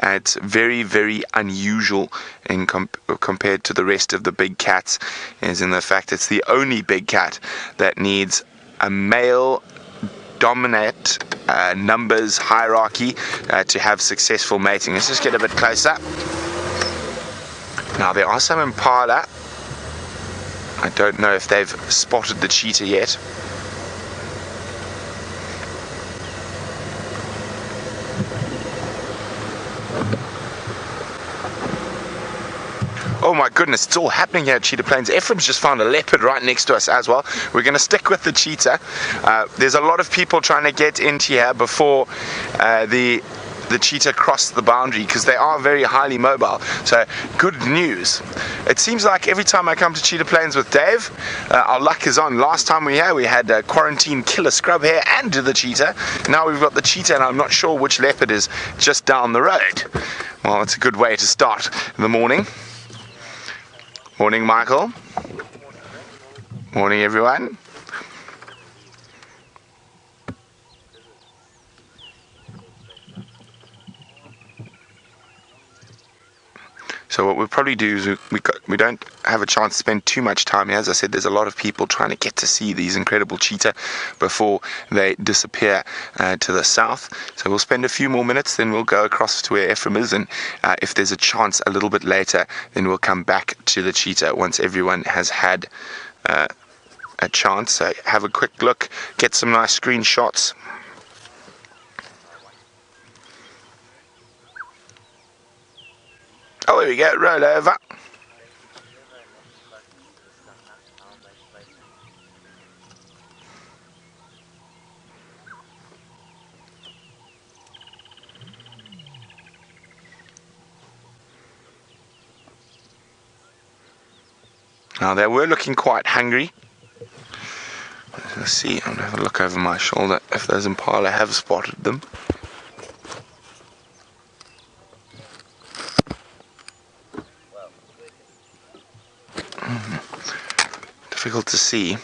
It's very, very unusual in compared to the rest of the big cats, as in the fact it's the only big cat that needs a male dominate numbers hierarchy to have successful mating. Let's just get a bit closer. Now, there are some Impala. I don't know if they've spotted the cheetah yet. Oh my goodness, it's all happening here at Cheetah Plains. Ephraim's just found a leopard right next to us as well. We're going to stick with the cheetah. There's a lot of people trying to get into here before the cheetah cross the boundary, because they are very highly mobile. So, good news. It seems like every time I come to Cheetah Plains with Dave, our luck is on. Last time we had quarantine killer scrub hare and the cheetah. Now we've got the cheetah, and I'm not sure which leopard is just down the road. Well, it's a good way to start the morning. Morning, Michael. Morning, everyone. So what we'll probably do is we don't have a chance to spend too much time here. As I said, there's a lot of people trying to get to see these incredible cheetah before they disappear to the south. So we'll spend a few more minutes, then we'll go across to where Ephraim is, and if there's a chance a little bit later, then we'll come back to the cheetah once everyone has had a chance. So have a quick look, get some nice screenshots. Oh, here we go, roll over. Now, they were looking quite hungry. Let's see, I'm going to have a look over my shoulder if those Impala have spotted them. Difficult to see.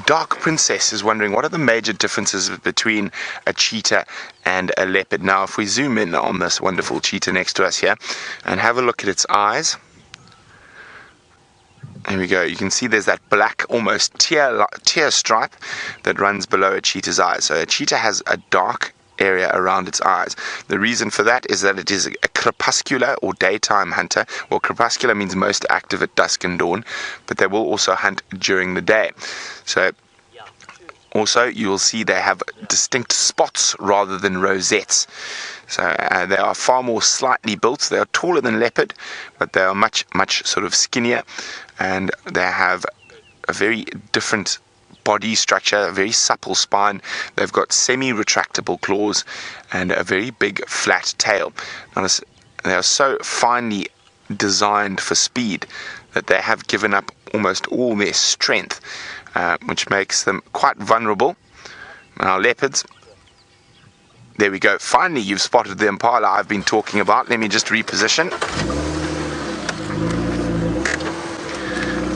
Dark Princess is wondering, what are the major differences between a cheetah and a leopard? Now, if we zoom in on this wonderful cheetah next to us here and have a look at its eyes. There we go. You can see there's that black, almost tear stripe that runs below a cheetah's eyes. So a cheetah has a dark area around its eyes. The reason for that is that it is a crepuscular or daytime hunter. Well, crepuscular means most active at dusk and dawn, but they will also hunt during the day. So also you will see they have distinct spots rather than rosettes. So they are far more slightly built. They are taller than leopard, but they are much, much sort of skinnier, and they have a very different body structure, a very supple spine. They've got semi-retractable claws and a very big flat tail. Now, they are so finely designed for speed that they have given up almost all their strength, which makes them quite vulnerable. Now, leopards, there we go. Finally, you've spotted the Impala I've been talking about. Let me just reposition.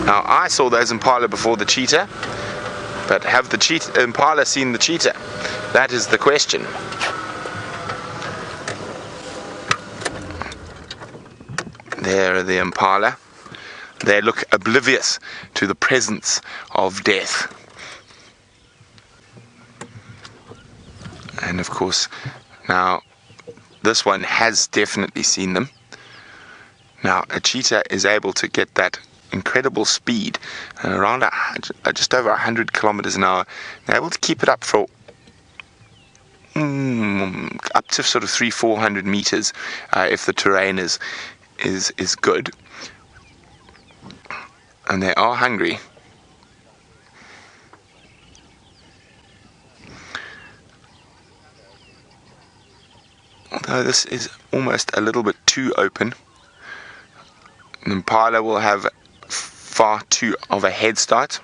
Now, I saw those Impala before the cheetah, but have the Impala seen the cheetah? That is the question. There are the Impala. They look oblivious to the presence of death. And of course, now this one has definitely seen them. Now, a cheetah is able to get that incredible speed, around just over 100 kilometers an hour. They're able to keep it up for up to sort of 300-400 meters if the terrain is good. And they are hungry. Although this is almost a little bit too open. An impala will have far too of a head start.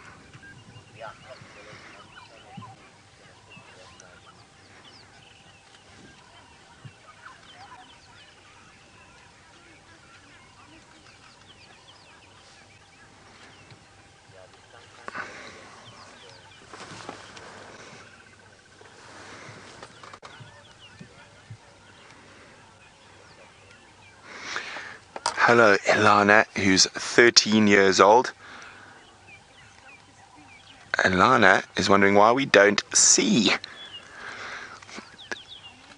Hello, Ilana, who's 13 years old. Ilana is wondering why we don't see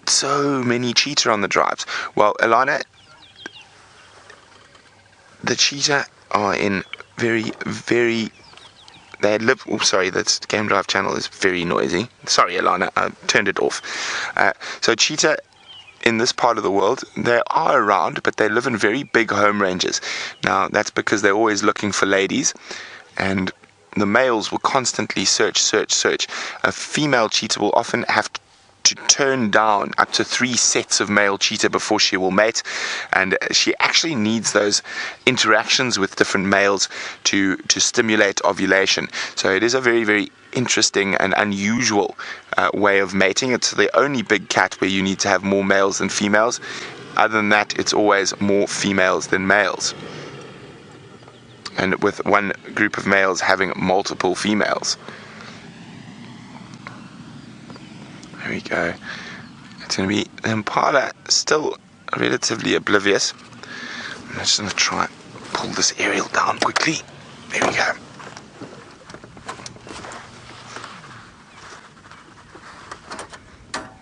so many cheetah on the drives. Well, Ilana, the cheetah are in very, they live. Oh, sorry, that game drive channel is very noisy. Sorry, Ilana, I turned it off. So cheetah in this part of the world, they are around, but they live in very big home ranges. Now, that's because they're always looking for ladies, and the males will constantly search. A female cheetah will often have to turn down up to 3 sets of male cheetah before she will mate, and she actually needs those interactions with different males to stimulate ovulation. So it is a very, very interesting and unusual way of mating. It's the only big cat where you need to have more males than females. Other than that, it's always more females than males, and with one group of males having multiple females. There we go. It's going to be the impala, still relatively oblivious. I'm just going to try and pull this aerial down quickly. There we go.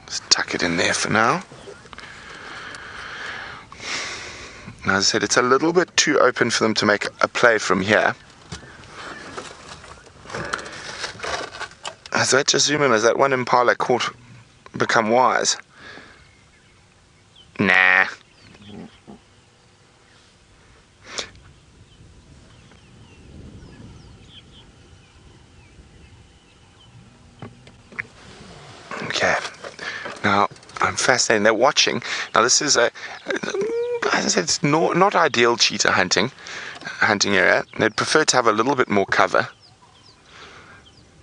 Just tuck it in there for now. And as I said, it's a little bit too open for them to make a play from here. Has that just zoom in? Has that one impala become wise? Nah. Okay. Now, I'm fascinated. They're watching. Now, this is as I said, it's not ideal cheetah hunting area. They'd prefer to have a little bit more cover.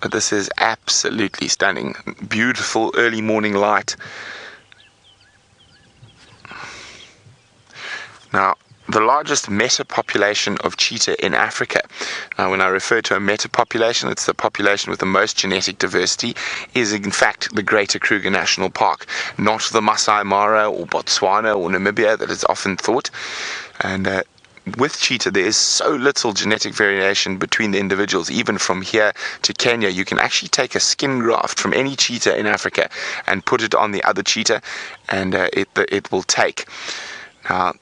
But this is absolutely stunning. Beautiful early morning light. Now, the largest meta-population of cheetah in Africa. Now, when I refer to a meta-population, it's the population with the most genetic diversity, is in fact the Greater Kruger National Park, not the Masai Mara or Botswana or Namibia that is often thought. And with cheetah, there is so little genetic variation between the individuals. Even from here to Kenya, you can actually take a skin graft from any cheetah in Africa and put it on the other cheetah, and it will take. Now,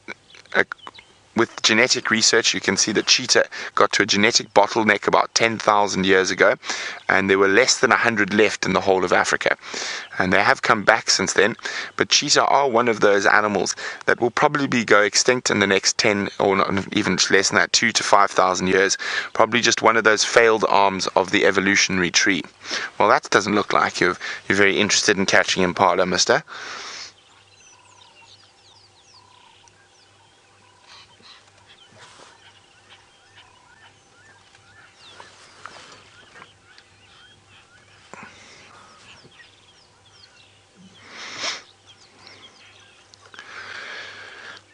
with genetic research, you can see that cheetah got to a genetic bottleneck about 10,000 years ago, and there were less than 100 left in the whole of Africa. And they have come back since then, but cheetah are one of those animals that will probably go extinct in the next 10, or not, even less than that, 2,000 to 5,000 years. Probably just one of those failed arms of the evolutionary tree. Well, that doesn't look like you're very interested in catching impala, mister.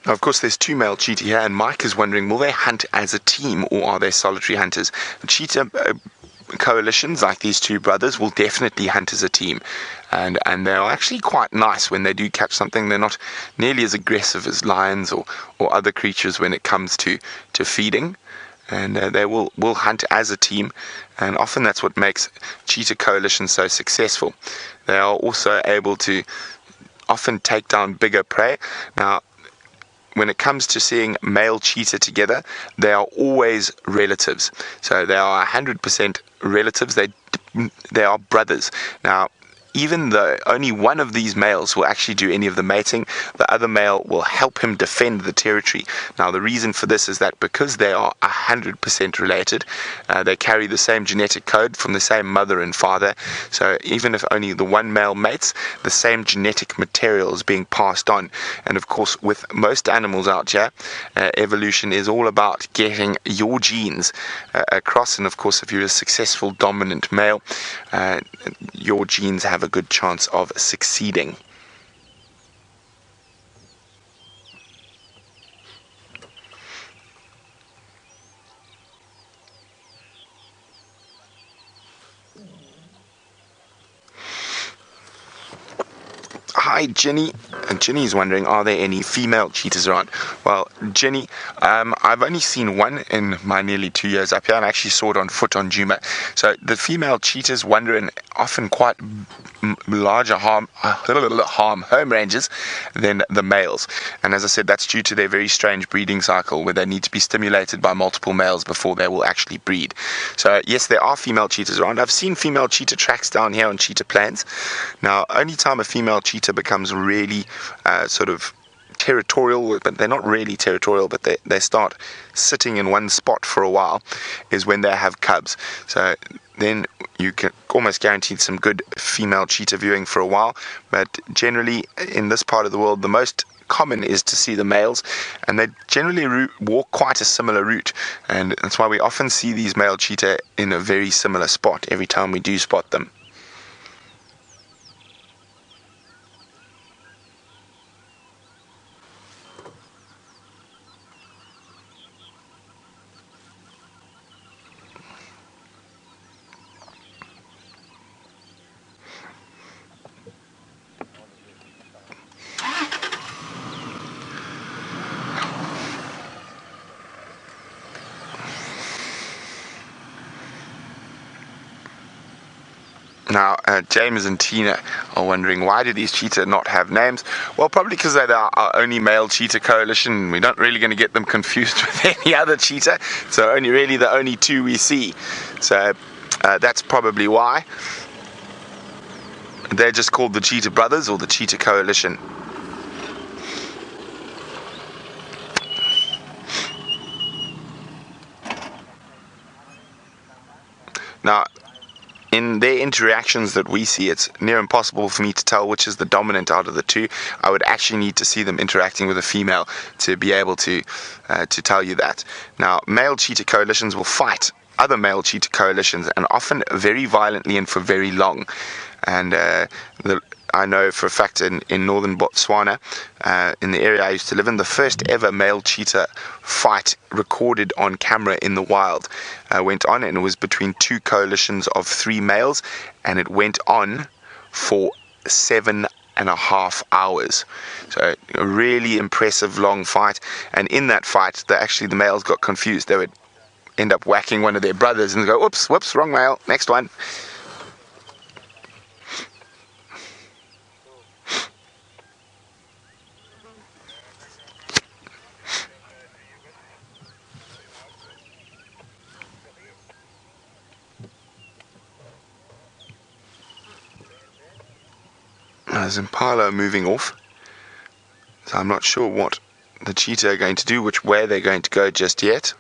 Now, of course, there's 2 male cheetah here, and Mike is wondering, will they hunt as a team or are they solitary hunters? The cheetah coalitions like these 2 brothers will definitely hunt as a team, and they're actually quite nice when they do catch something. They're not nearly as aggressive as lions or other creatures when it comes to feeding, and they will hunt as a team, and often that's what makes cheetah coalitions so successful. They are also able to often take down bigger prey. Now, when it comes to seeing male cheetah together, they are always relatives. So they are 100% relatives. They are brothers. Now, even though only one of these males will actually do any of the mating, the other male will help him defend the territory. Now, the reason for this is that because they are 100% related, they carry the same genetic code from the same mother and father. So even if only the one male mates, the same genetic material is being passed on. And of course, with most animals out here, evolution is all about getting your genes across. And of course, if you're a successful dominant male, your genes have a good chance of succeeding. Hi, Jenny. And Jenny's wondering, are there any female cheetahs around? Well, Jenny, I've only seen one in my nearly 2 years up here, and I actually saw it on foot on Djuma. So the female cheetahs wander in often quite larger home ranges than the males. And as I said, that's due to their very strange breeding cycle, where they need to be stimulated by multiple males before they will actually breed. So yes, there are female cheetahs around. I've seen female cheetah tracks down here on cheetah plains. Now, only time a female cheetah becomes really sort of territorial, but they're not really territorial, but they start sitting in one spot for a while, is when they have cubs. So then you can almost guarantee some good female cheetah viewing for a while. But generally in this part of the world, the most common is to see the males, and they generally walk quite a similar route, and that's why we often see these male cheetah in a very similar spot every time we do spot them. Now, James and Tina are wondering, why do these cheetah not have names? Well, probably because they're our only male cheetah coalition. We're not really going to get them confused with any other cheetah. So only really the only two we see. So that's probably why. They're just called the Cheetah Brothers or the Cheetah Coalition. Now, in their interactions that we see, it's near impossible for me to tell which is the dominant out of the two. I would actually need to see them interacting with a female to be able to tell you that. Now, male cheetah coalitions will fight other male cheetah coalitions, and often very violently and for very long. And I know for a fact in northern Botswana, in the area I used to live in, the first ever male cheetah fight recorded on camera in the wild went on, and it was between two coalitions of 3 males, and it went on for 7.5 hours. So a really impressive long fight. And in that fight, the males got confused. They would end up whacking one of their brothers and go, whoops, wrong male, next one. There's Impala moving off, so I'm not sure what the cheetah are going to do, which way they're going to go just yet.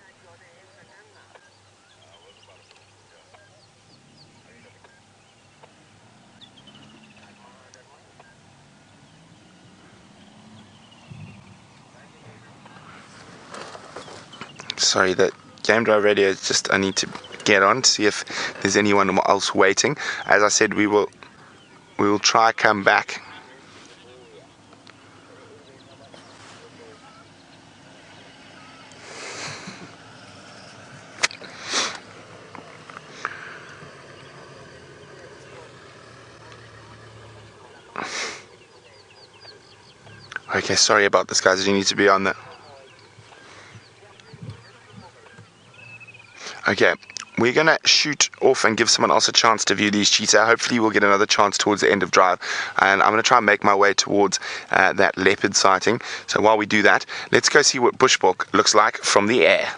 Sorry, that game drive radio is just, I need to get on to see if there's anyone else waiting. As I said, we will try come back. Okay, sorry about this, guys. You need to be on that. Okay, we're going to shoot off and give someone else a chance to view these cheetah. Hopefully we'll get another chance towards the end of drive, and I'm going to try and make my way towards that leopard sighting. So while we do that, let's go see what bushbuck looks like from the air.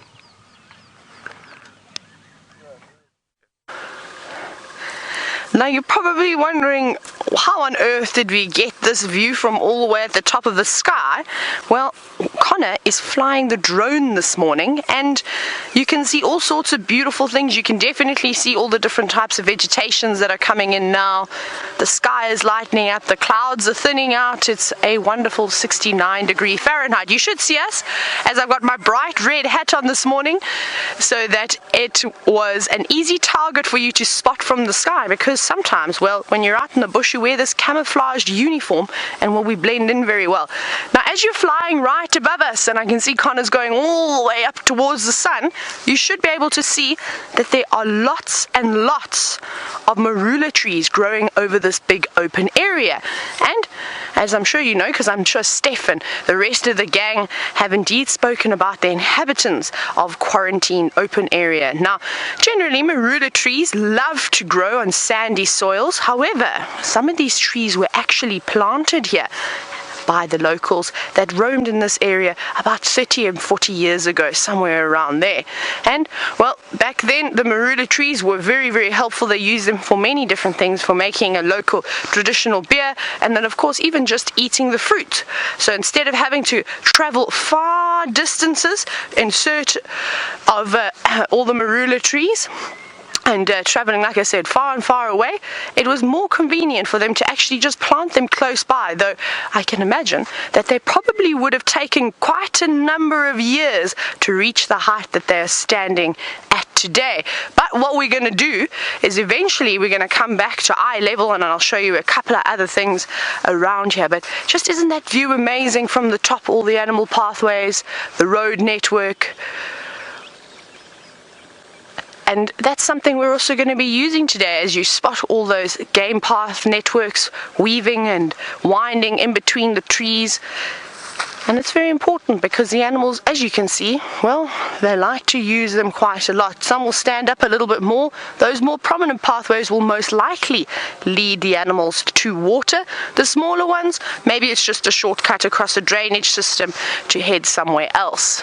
Now you're probably wondering, how on earth did we get this view from all the way at the top of the sky? Well, Connor is flying the drone this morning, and you can see all sorts of beautiful things. You can definitely see all the different types of vegetations that are coming in now. The sky is lightening up, the clouds are thinning out. It's a wonderful 69 Fahrenheit. You should see us, as I've got my bright red hat on this morning, so that it was an easy target for you to spot from the sky, because sometimes, well, when you're out in the bush, you wear this camouflaged uniform and, well, we blend in very well. Now, as you're flying right above us, and I can see Connor's going all the way up towards the sun, you should be able to see that there are lots and lots of marula trees growing over this big open area. And as I'm sure you know, because I'm sure Steph and the rest of the gang have indeed spoken about the inhabitants of quarantine open area. Now, generally marula trees love to grow on sandy soils. However, some of these trees were actually planted here by the locals that roamed in this area about 30 and 40 years ago, somewhere around there. And, well, back then the marula trees were very, very helpful. They used them for many different things, for making a local traditional beer, and then of course even just eating the fruit. So instead of having to travel far distances in search of all the marula trees, and traveling, like I said, far and far away, it was more convenient for them to actually just plant them close by, though I can imagine that they probably would have taken quite a number of years to reach the height that they're standing at today. But what we're going to do is eventually we're going to come back to eye level, and I'll show you a couple of other things around here. But just isn't that view amazing from the top? All the animal pathways, the road network. And that's something we're also going to be using today, as you spot all those game path networks weaving and winding in between the trees. And it's very important because the animals, as you can see, well, they like to use them quite a lot. Some will stand up a little bit more. Those more prominent pathways will most likely lead the animals to water. The smaller ones, maybe it's just a shortcut across a drainage system to head somewhere else.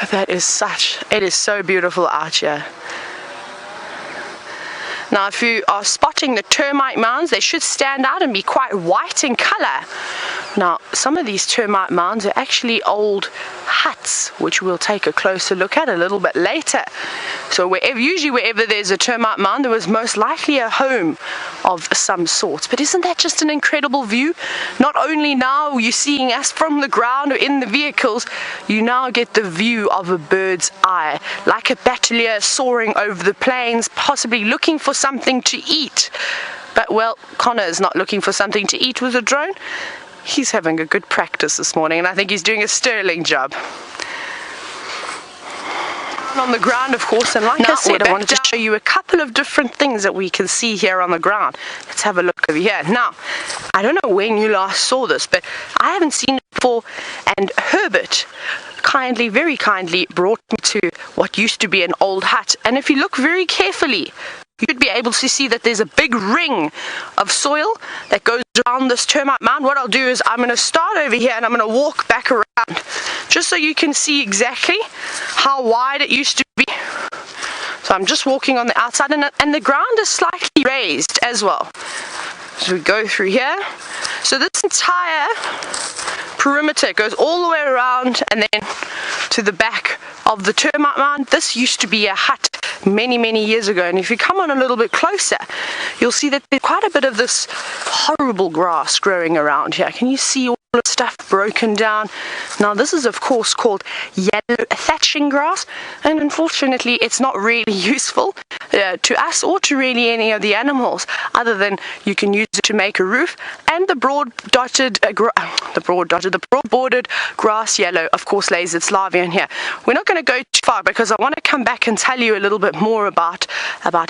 It is so beautiful out here. Now, if you are spotting the termite mounds, they should stand out and be quite white in color. Now, some of these termite mounds are actually old huts, which we'll take a closer look at a little bit later. So usually wherever there's a termite mound, there was most likely a home of some sort. But isn't that just an incredible view? Not only now you're seeing us from the ground or in the vehicles, you now get the view of a bird's eye, like a battalier soaring over the plains, possibly looking for something to eat. But, well, Connor is not looking for something to eat with a drone. He's having a good practice this morning, and I think he's doing a sterling job. On the ground, of course, and like I said, I wanted to show you a couple of different things that we can see here on the ground. Let's have a look over here. Now, I don't know when you last saw this, but I haven't seen it before, and Herbert very kindly brought me to what used to be an old hut. And if you look very carefully, you'd be able to see that there's a big ring of soil that goes around this termite mound. What I'll do is I'm going to start over here and I'm going to walk back around just so you can see exactly how wide it used to be. So I'm just walking on the outside, and the ground is slightly raised as well. So we go through here. So this entire perimeter goes all the way around and then to the back of the termite mound. This used to be a hut many, many years ago, and if you come on a little bit closer, you'll see that there's quite a bit of this horrible grass growing around here. Can you see all the stuff broken down? Now, this is of course called yellow thatching grass, and unfortunately it's not really useful to us or to really any of the animals, other than you can use it to make a roof. And the broad-bordered grass yellow, of course, lays its larvae in here. We're not going to go too far because I want to come back and tell you a little bit more about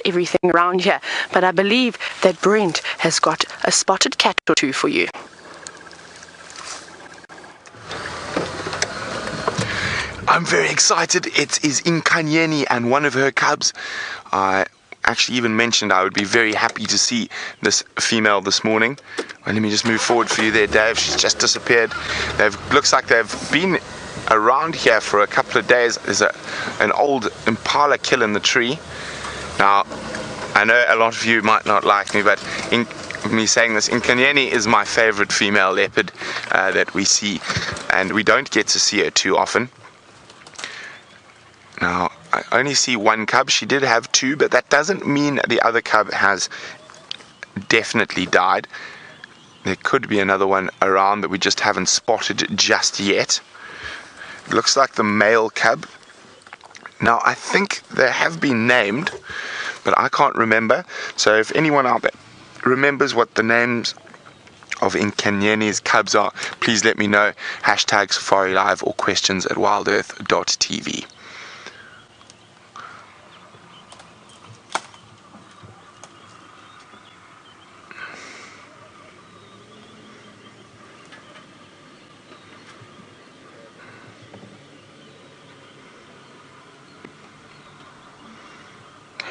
everything around here. But I believe that Brent has got a spotted cat or two for you. I'm very excited. It is Inkanyeni and one of her cubs. I actually even mentioned I would be very happy to see this female this morning. Well, let me just move forward for you there, Dave. She's just disappeared. Looks like they've been around here for a couple of days. There's an old Impala kill in the tree. Now, I know a lot of you might not like me, but me saying this, Inkanyeni is my favorite female leopard that we see, and we don't get to see her too often. Now, I only see one cub. She did have two, but that doesn't mean the other cub has definitely died. There could be another one around that we just haven't spotted just yet. It looks like the male cub. Now, I think they have been named, but I can't remember. So if anyone out there remembers what the names of Inkanyeni's cubs are, please let me know. Hashtag Safari Live or questions at WildEarthTV.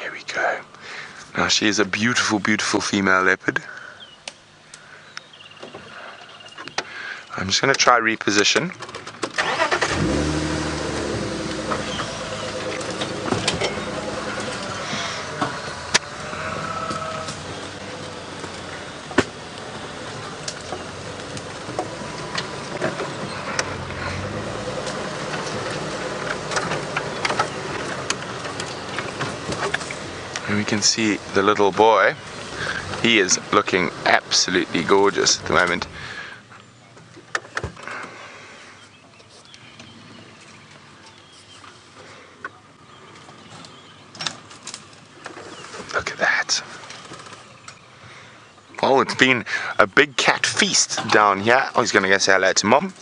Here we go. Now she is a beautiful, beautiful female leopard. I'm just going to try reposition. And we can see the little boy. He is looking absolutely gorgeous at the moment. Look at that. Oh, it's been a big cat feast down here. Oh, he's going to go say hello to Mom.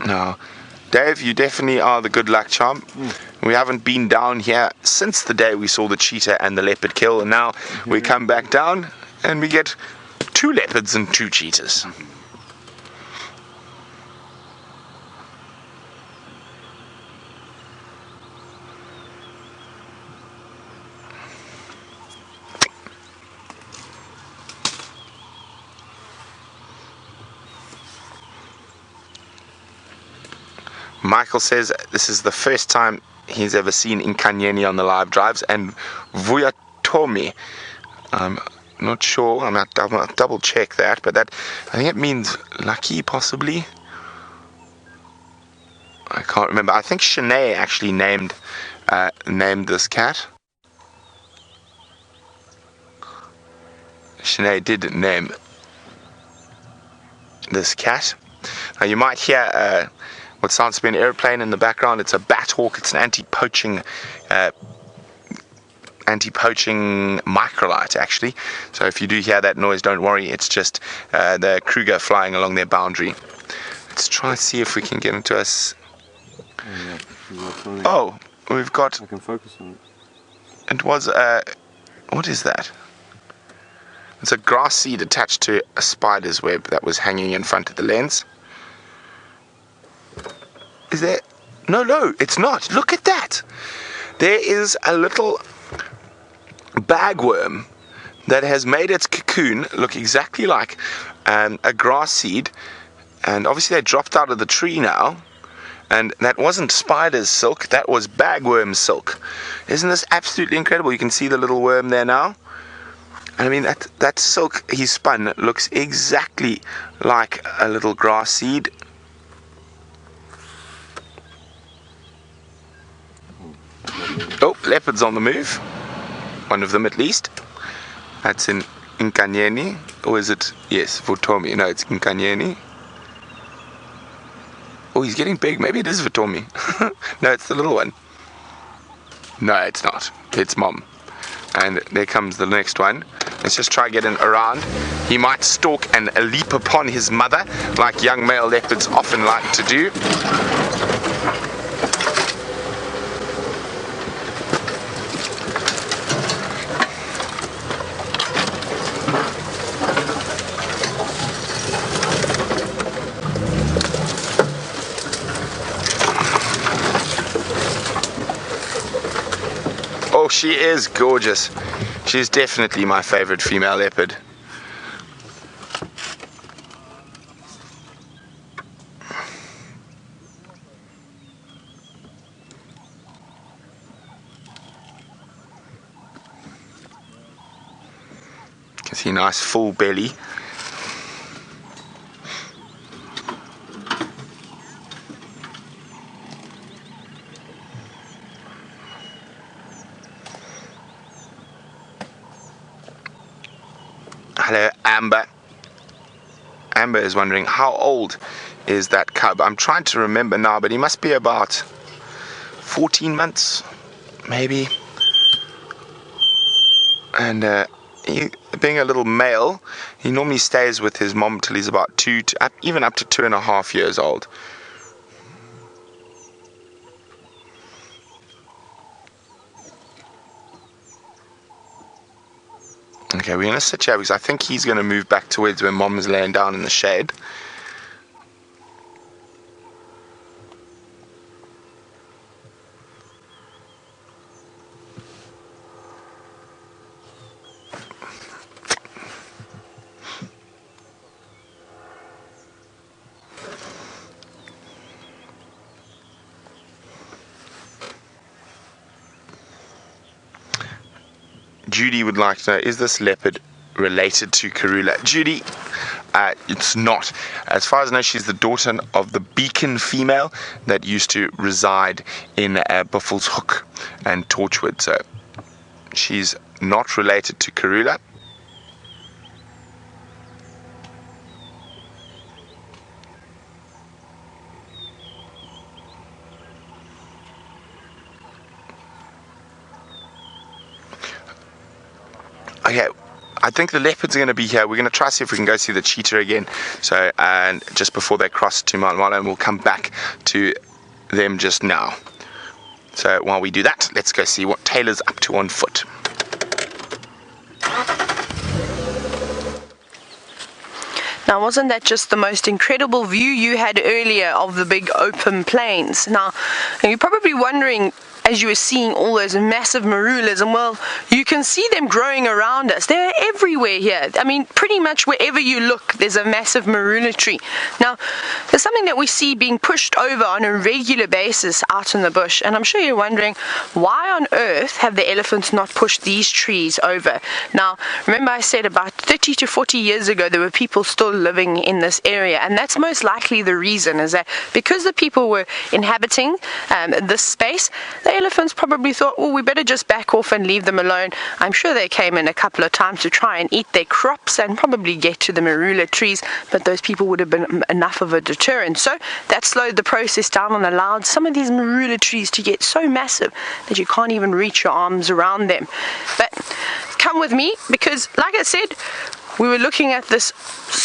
Now, Dave, you definitely are the good luck charm. We haven't been down here since the day we saw the cheetah and the leopard kill, and now we come back down and we get 2 leopards and 2 cheetahs. Michael says this is the first time he's ever seen Inkanyeni on the live drives, and Vuyatomi, I'm not sure, I'm going to double check that, but that, I think it means lucky, possibly. I can't remember. I think Shanae actually named this cat. Shanae did name this cat. Now you might hear what sounds to be an airplane in the background. It's a bat hawk. It's an anti-poaching microlight, actually. So if you do hear that noise, don't worry. It's just the Kruger flying along their boundary. Let's try and see if we can get into us. Oh, we've got. I can focus on it. It was what is that? It's a grass seed attached to a spider's web that was hanging in front of the lens. Is there? No, it's not. Look at that. There is a little bagworm that has made its cocoon look exactly like a grass seed, and obviously they dropped out of the tree now, and that wasn't spider's silk, that was bagworm silk. Isn't this absolutely incredible? You can see the little worm there now. And I mean, that silk he spun looks exactly like a little grass seed. Oh, leopard's on the move. One of them at least. That's in Inkanyeni. Or is it? Yes, Vutomi. No, it's Inkanyeni. Oh, he's getting big. Maybe it is Vutomi. No, it's the little one. No, it's not. It's Mom. And there comes the next one. Let's just try getting around. He might stalk and leap upon his mother, like young male leopards often like to do. Oh, she is gorgeous. She's definitely my favorite female leopard. See, nice full belly. Hello, Amber. Amber is wondering, how old is that cub? I'm trying to remember now, but he must be about 14 months, maybe. And he, being a little male, he normally stays with his mom till he's about even up to 2.5 years old. Okay, we're going to sit here because I think he's going to move back towards where mom's laying down in the shade. Judy would like to know, is this leopard related to Karula? Judy, it's not. As far as I know, she's the daughter of the beacon female that used to reside in Buffelshoek and Torchwood. So she's not related to Karula. Okay, I think the leopards are going to be here. We're going to try to see if we can go see the cheetah again. So, and just before they cross to Mount Mala, and we'll come back to them just now. So while we do that, let's go see what Tayla's up to on foot. Now, wasn't that just the most incredible view you had earlier of the big open plains? Now, you're probably wondering, as you were seeing all those massive marulas, and well, you can see them growing around us. They're everywhere here. I mean, pretty much wherever you look, there's a massive marula tree. Now, there's something that we see being pushed over on a regular basis out in the bush, and I'm sure you're wondering, why on earth have the elephants not pushed these trees over? Now, remember I said about 30 to 40 years ago, there were people still living in this area, and that's most likely the reason, is that because the people were inhabiting this space, the elephants probably thought, oh, we better just back off and leave them alone. I'm sure they came in a couple of times to try and eat their crops and probably get to the marula trees, but those people would have been enough of a deterrent. So that slowed the process down and allowed some of these marula trees to get so massive that you can't even reach your arms around them. But come with me, because like I said, we were looking at this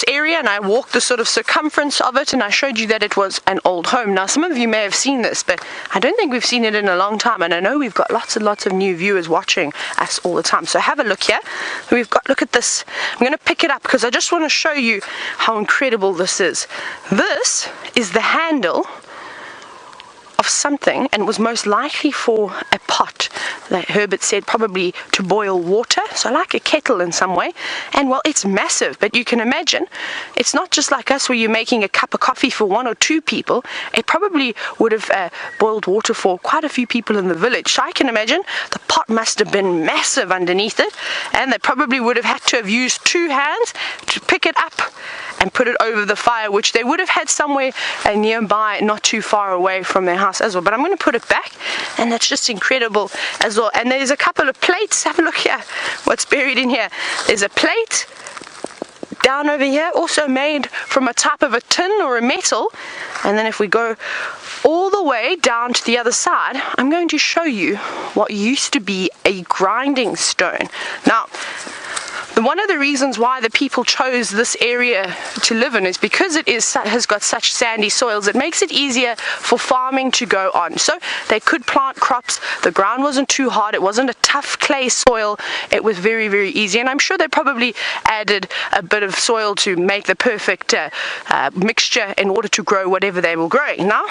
area and I walked the sort of circumference of it and I showed you that it was an old home. Now, some of you may have seen this, but I don't think we've seen it in a long time, and I know we've got lots and lots of new viewers watching us all the time. So have a look here. Look at this. I'm going to pick it up because I just want to show you how incredible this is. This is the handle of something, and it was most likely for a pot that Herbert said probably to boil water, so like a kettle in some way. And well, it's massive, but you can imagine it's not just like us where you're making a cup of coffee for 1 or 2 people. It probably would have boiled water for quite a few people in the village. So I can imagine the pot must have been massive underneath it, and they probably would have had to have used 2 hands to pick it up and put it over the fire, which they would have had somewhere nearby, not too far away from their house as well. But I'm going to put it back, and that's just incredible as well. And there's a couple of plates. Have a look here, what's buried in here. There's a plate down over here, also made from a type of a tin or a metal. And then if we go all the way down to the other side, I'm going to show you what used to be a grinding stone. Now, one of the reasons why the people chose this area to live in is because it has got such sandy soils. It makes it easier for farming to go on. So they could plant crops. The ground wasn't too hard. It wasn't a tough clay soil. It was very, very easy. And I'm sure they probably added a bit of soil to make the perfect mixture in order to grow whatever they were growing. Now,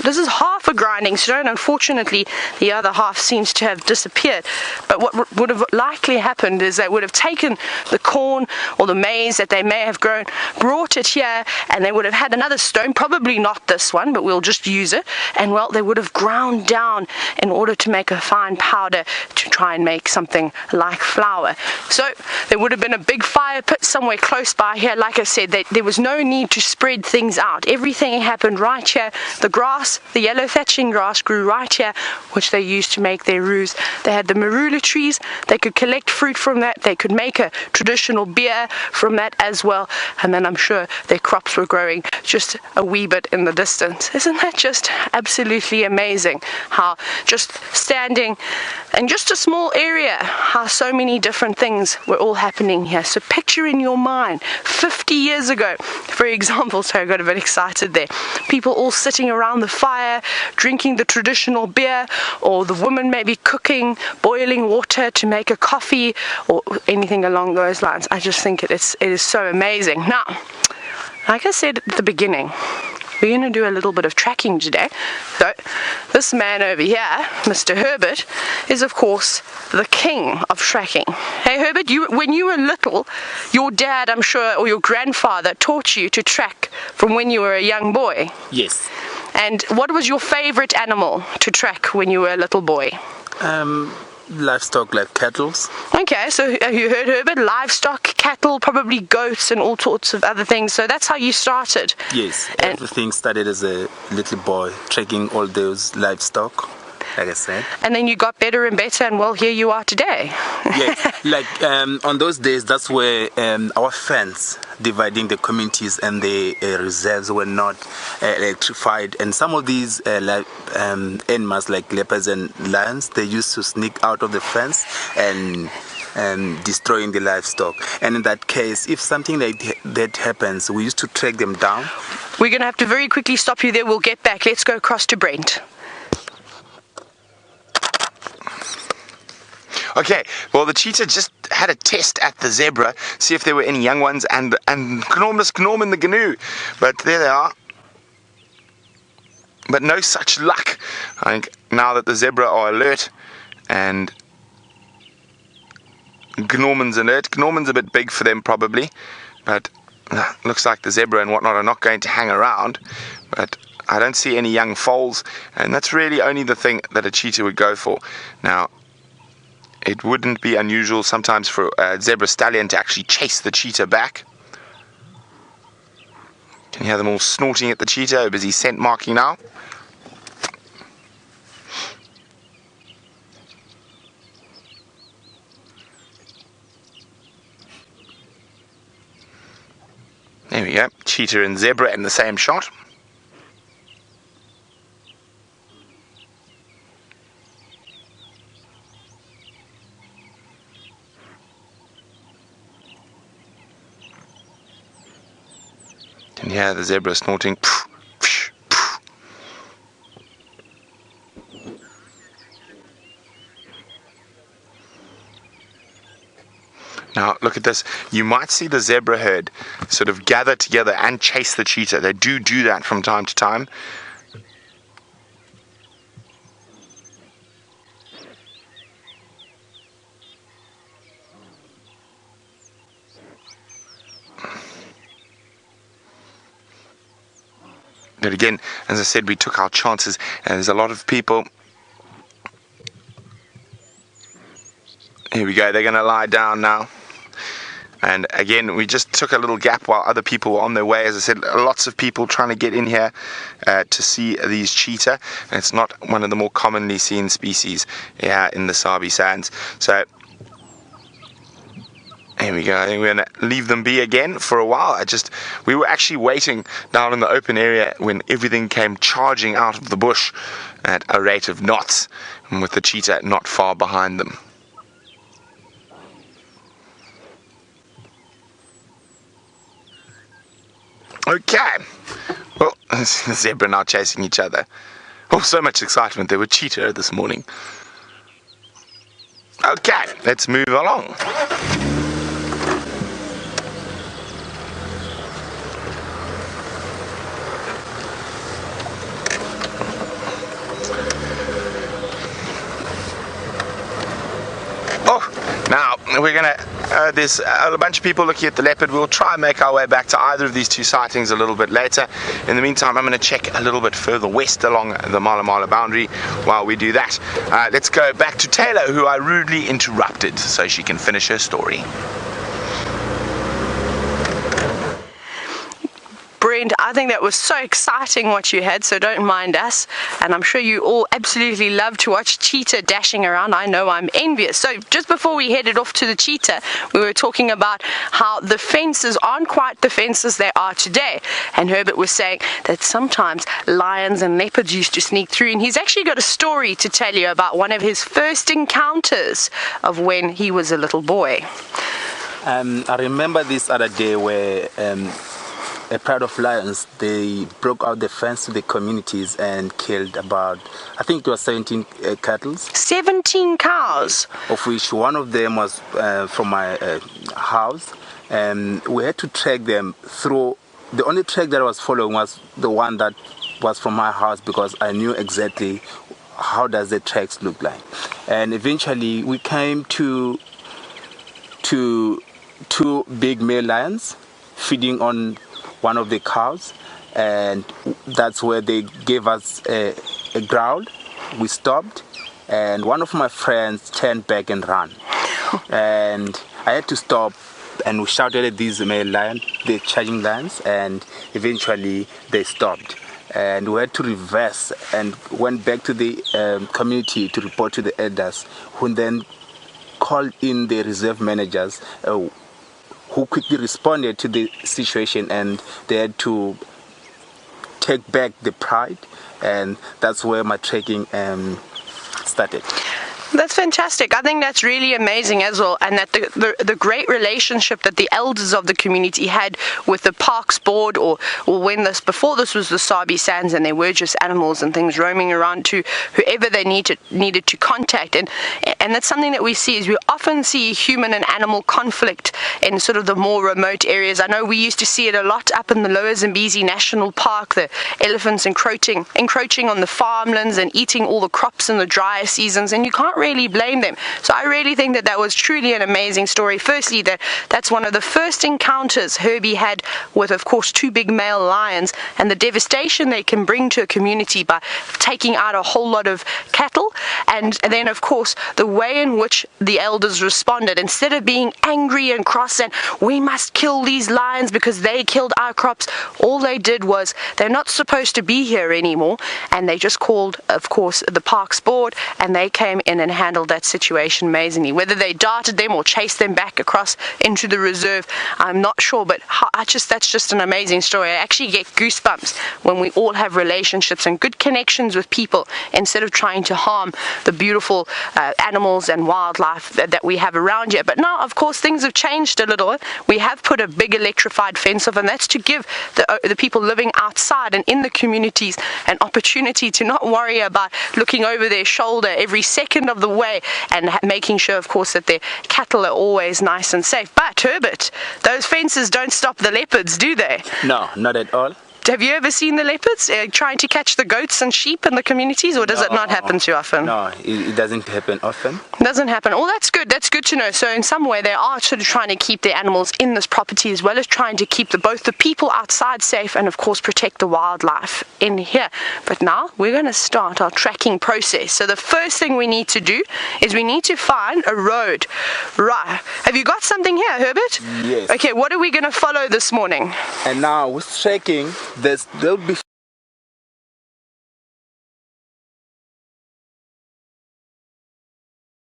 this is half a grinding stone. Unfortunately, the other half seems to have disappeared. But what would have likely happened is they would have taken the corn or the maize that they may have grown, brought it here, and they would have had another stone, probably not this one, but we'll just use it, and well, they would have ground down in order to make a fine powder to try and make something like flour. So there would have been a big fire pit somewhere close by here. Like I said, there was no need to spread things out. Everything happened right here. The grass, the yellow thatching grass, grew right here, which they used to make their roos. They had the marula trees. They could collect fruit from that. They could make a traditional beer from that as well. And then I'm sure their crops were growing just a wee bit in the distance. Isn't that just absolutely amazing how just standing in just a small area, how so many different things were all happening here. So picture in your mind 50 years ago, for example, so I got a bit excited there, people all sitting around the fire drinking the traditional beer, or the woman maybe cooking, boiling water to make a coffee or anything along those lines. I just think it is so amazing. Now, like I said at the beginning, we're going to do a little bit of tracking today. So this man over here, Mr. Herbert, is of course the king of tracking. Hey Herbert, when you were little, your dad, I'm sure, or your grandfather taught you to track from when you were a young boy. Yes. And what was your favorite animal to track when you were a little boy? Livestock like cattle. Okay, so you heard Herbert, livestock, cattle, probably goats and all sorts of other things. So that's how you started. Yes, And everything started as a little boy, tracking all those livestock, like I said. And then you got better and better, and well, here you are today. Yes, like on those days, that's where our fence dividing the communities and the reserves were not electrified, and some of these animals like leopards and lions, they used to sneak out of the fence and destroying the livestock. And in that case, if something like that happens, we used to track them down. We're going to have to very quickly stop you there. We'll get back. Let's go across to Brent. Okay, well, the cheetah just had a test at the zebra, see if there were any young ones, and Gnom in the Guinea. But there they are. But no such luck. I think now that the zebra are alert, and Gnorman's alert. Gnorman's a bit big for them probably, but looks like the zebra and whatnot are not going to hang around. But I don't see any young foals, and that's really only the thing that a cheetah would go for. Now, it wouldn't be unusual sometimes for a zebra stallion to actually chase the cheetah back. Can you hear them all snorting at the cheetah? Busy scent marking now. There we go. Cheetah and zebra in the same shot. Can you hear the zebra snorting? Now, look at this. You might see the zebra herd sort of gather together and chase the cheetah. They do that from time to time. But again, as I said, we took our chances, and there's a lot of people. Here we go, they're going to lie down now. And again, we just took a little gap while other people were on their way. As I said, lots of people trying to get in here to see these cheetah. And it's not one of the more commonly seen species here in the Sabi Sands. So here we go. I think we're going to leave them be again for a while. We were actually waiting down in the open area when everything came charging out of the bush at a rate of knots, and with the cheetah not far behind them. Okay. Well, the zebra now chasing each other. Oh, so much excitement. There were cheetah this morning. Okay, let's move along. Oh, now we're going to there's a bunch of people looking at the leopard. We'll try and make our way back to either of these two sightings a little bit later. In the meantime, I'm going to check a little bit further west along the Mala Mala boundary while we do that. Let's go back to Tayla, who I rudely interrupted so she can finish her story. Brent, I think that was so exciting what you had, so don't mind us. And I'm sure you all absolutely love to watch cheetah dashing around. I know I'm envious. So just before we headed off to the cheetah, we were talking about how the fences aren't quite the fences they are today. And Herbert was saying that sometimes lions and leopards used to sneak through. And he's actually got a story to tell you about one of his first encounters of when he was a little boy. I remember this other day where a pride of lions, they broke out the fence to the communities and killed about, I think it was 17 cattle. 17 cows? Of which one of them was from my house. And we had to track them through. The only track that I was following was the one that was from my house, because I knew exactly how does the tracks look like. And eventually we came to two big male lions feeding on one of the cows, and that's where they gave us a growl. We stopped, and one of my friends turned back and ran. And I had to stop, and we shouted at these male lions, the charging lions, and eventually they stopped. And we had to reverse and went back to the community to report to the elders, who then called in the reserve managers, who quickly responded to the situation, and they had to take back the pride, and that's where my trekking started. That's fantastic. I think that's really amazing as well, and that the great relationship that the elders of the community had with the parks board, or when before this was the Sabi Sands, and there were just animals and things roaming around to whoever they needed to contact, and that's something that we see. Is we often see human and animal conflict in sort of the more remote areas. I know we used to see it a lot up in the Lower Zambezi National Park, the elephants encroaching on the farmlands and eating all the crops in the drier seasons, and you can't really blame them. So I really think that was truly an amazing story. Firstly, that's one of the first encounters Herbie had with, of course, two big male lions, and the devastation they can bring to a community by taking out a whole lot of cattle. And then, of course, the way in which the elders responded, instead of being angry and cross and we must kill these lions because they killed our crops, all they did was, they're not supposed to be here anymore, and they just called, of course, the parks board, and they came in and handled that situation amazingly. Whether they darted them or chased them back across into the reserve, I'm not sure, but that's just an amazing story. I actually get goosebumps when we all have relationships and good connections with people, instead of trying to harm the beautiful animals and wildlife that we have around here. But now, of course, things have changed a little. We have put a big electrified fence up, and that's to give the people living outside and in the communities an opportunity to not worry about looking over their shoulder every second of the way, and making sure, of course, that their cattle are always nice and safe. But Herbert, those fences don't stop the leopards, do they? No, not at all. Have you ever seen the leopards trying to catch the goats and sheep in the communities, or does it not happen too often? No, it doesn't happen often. It doesn't happen. Oh, that's good. That's good to know. So in some way, they are sort of trying to keep their animals in this property, as well as trying to keep both the people outside safe, and of course protect the wildlife in here. But now we're going to start our tracking process. So the first thing we need to do is we need to find a road. Right. Have you got something here, Herbert? Yes. Okay, what are we going to follow this morning? And now with trekking, there'll be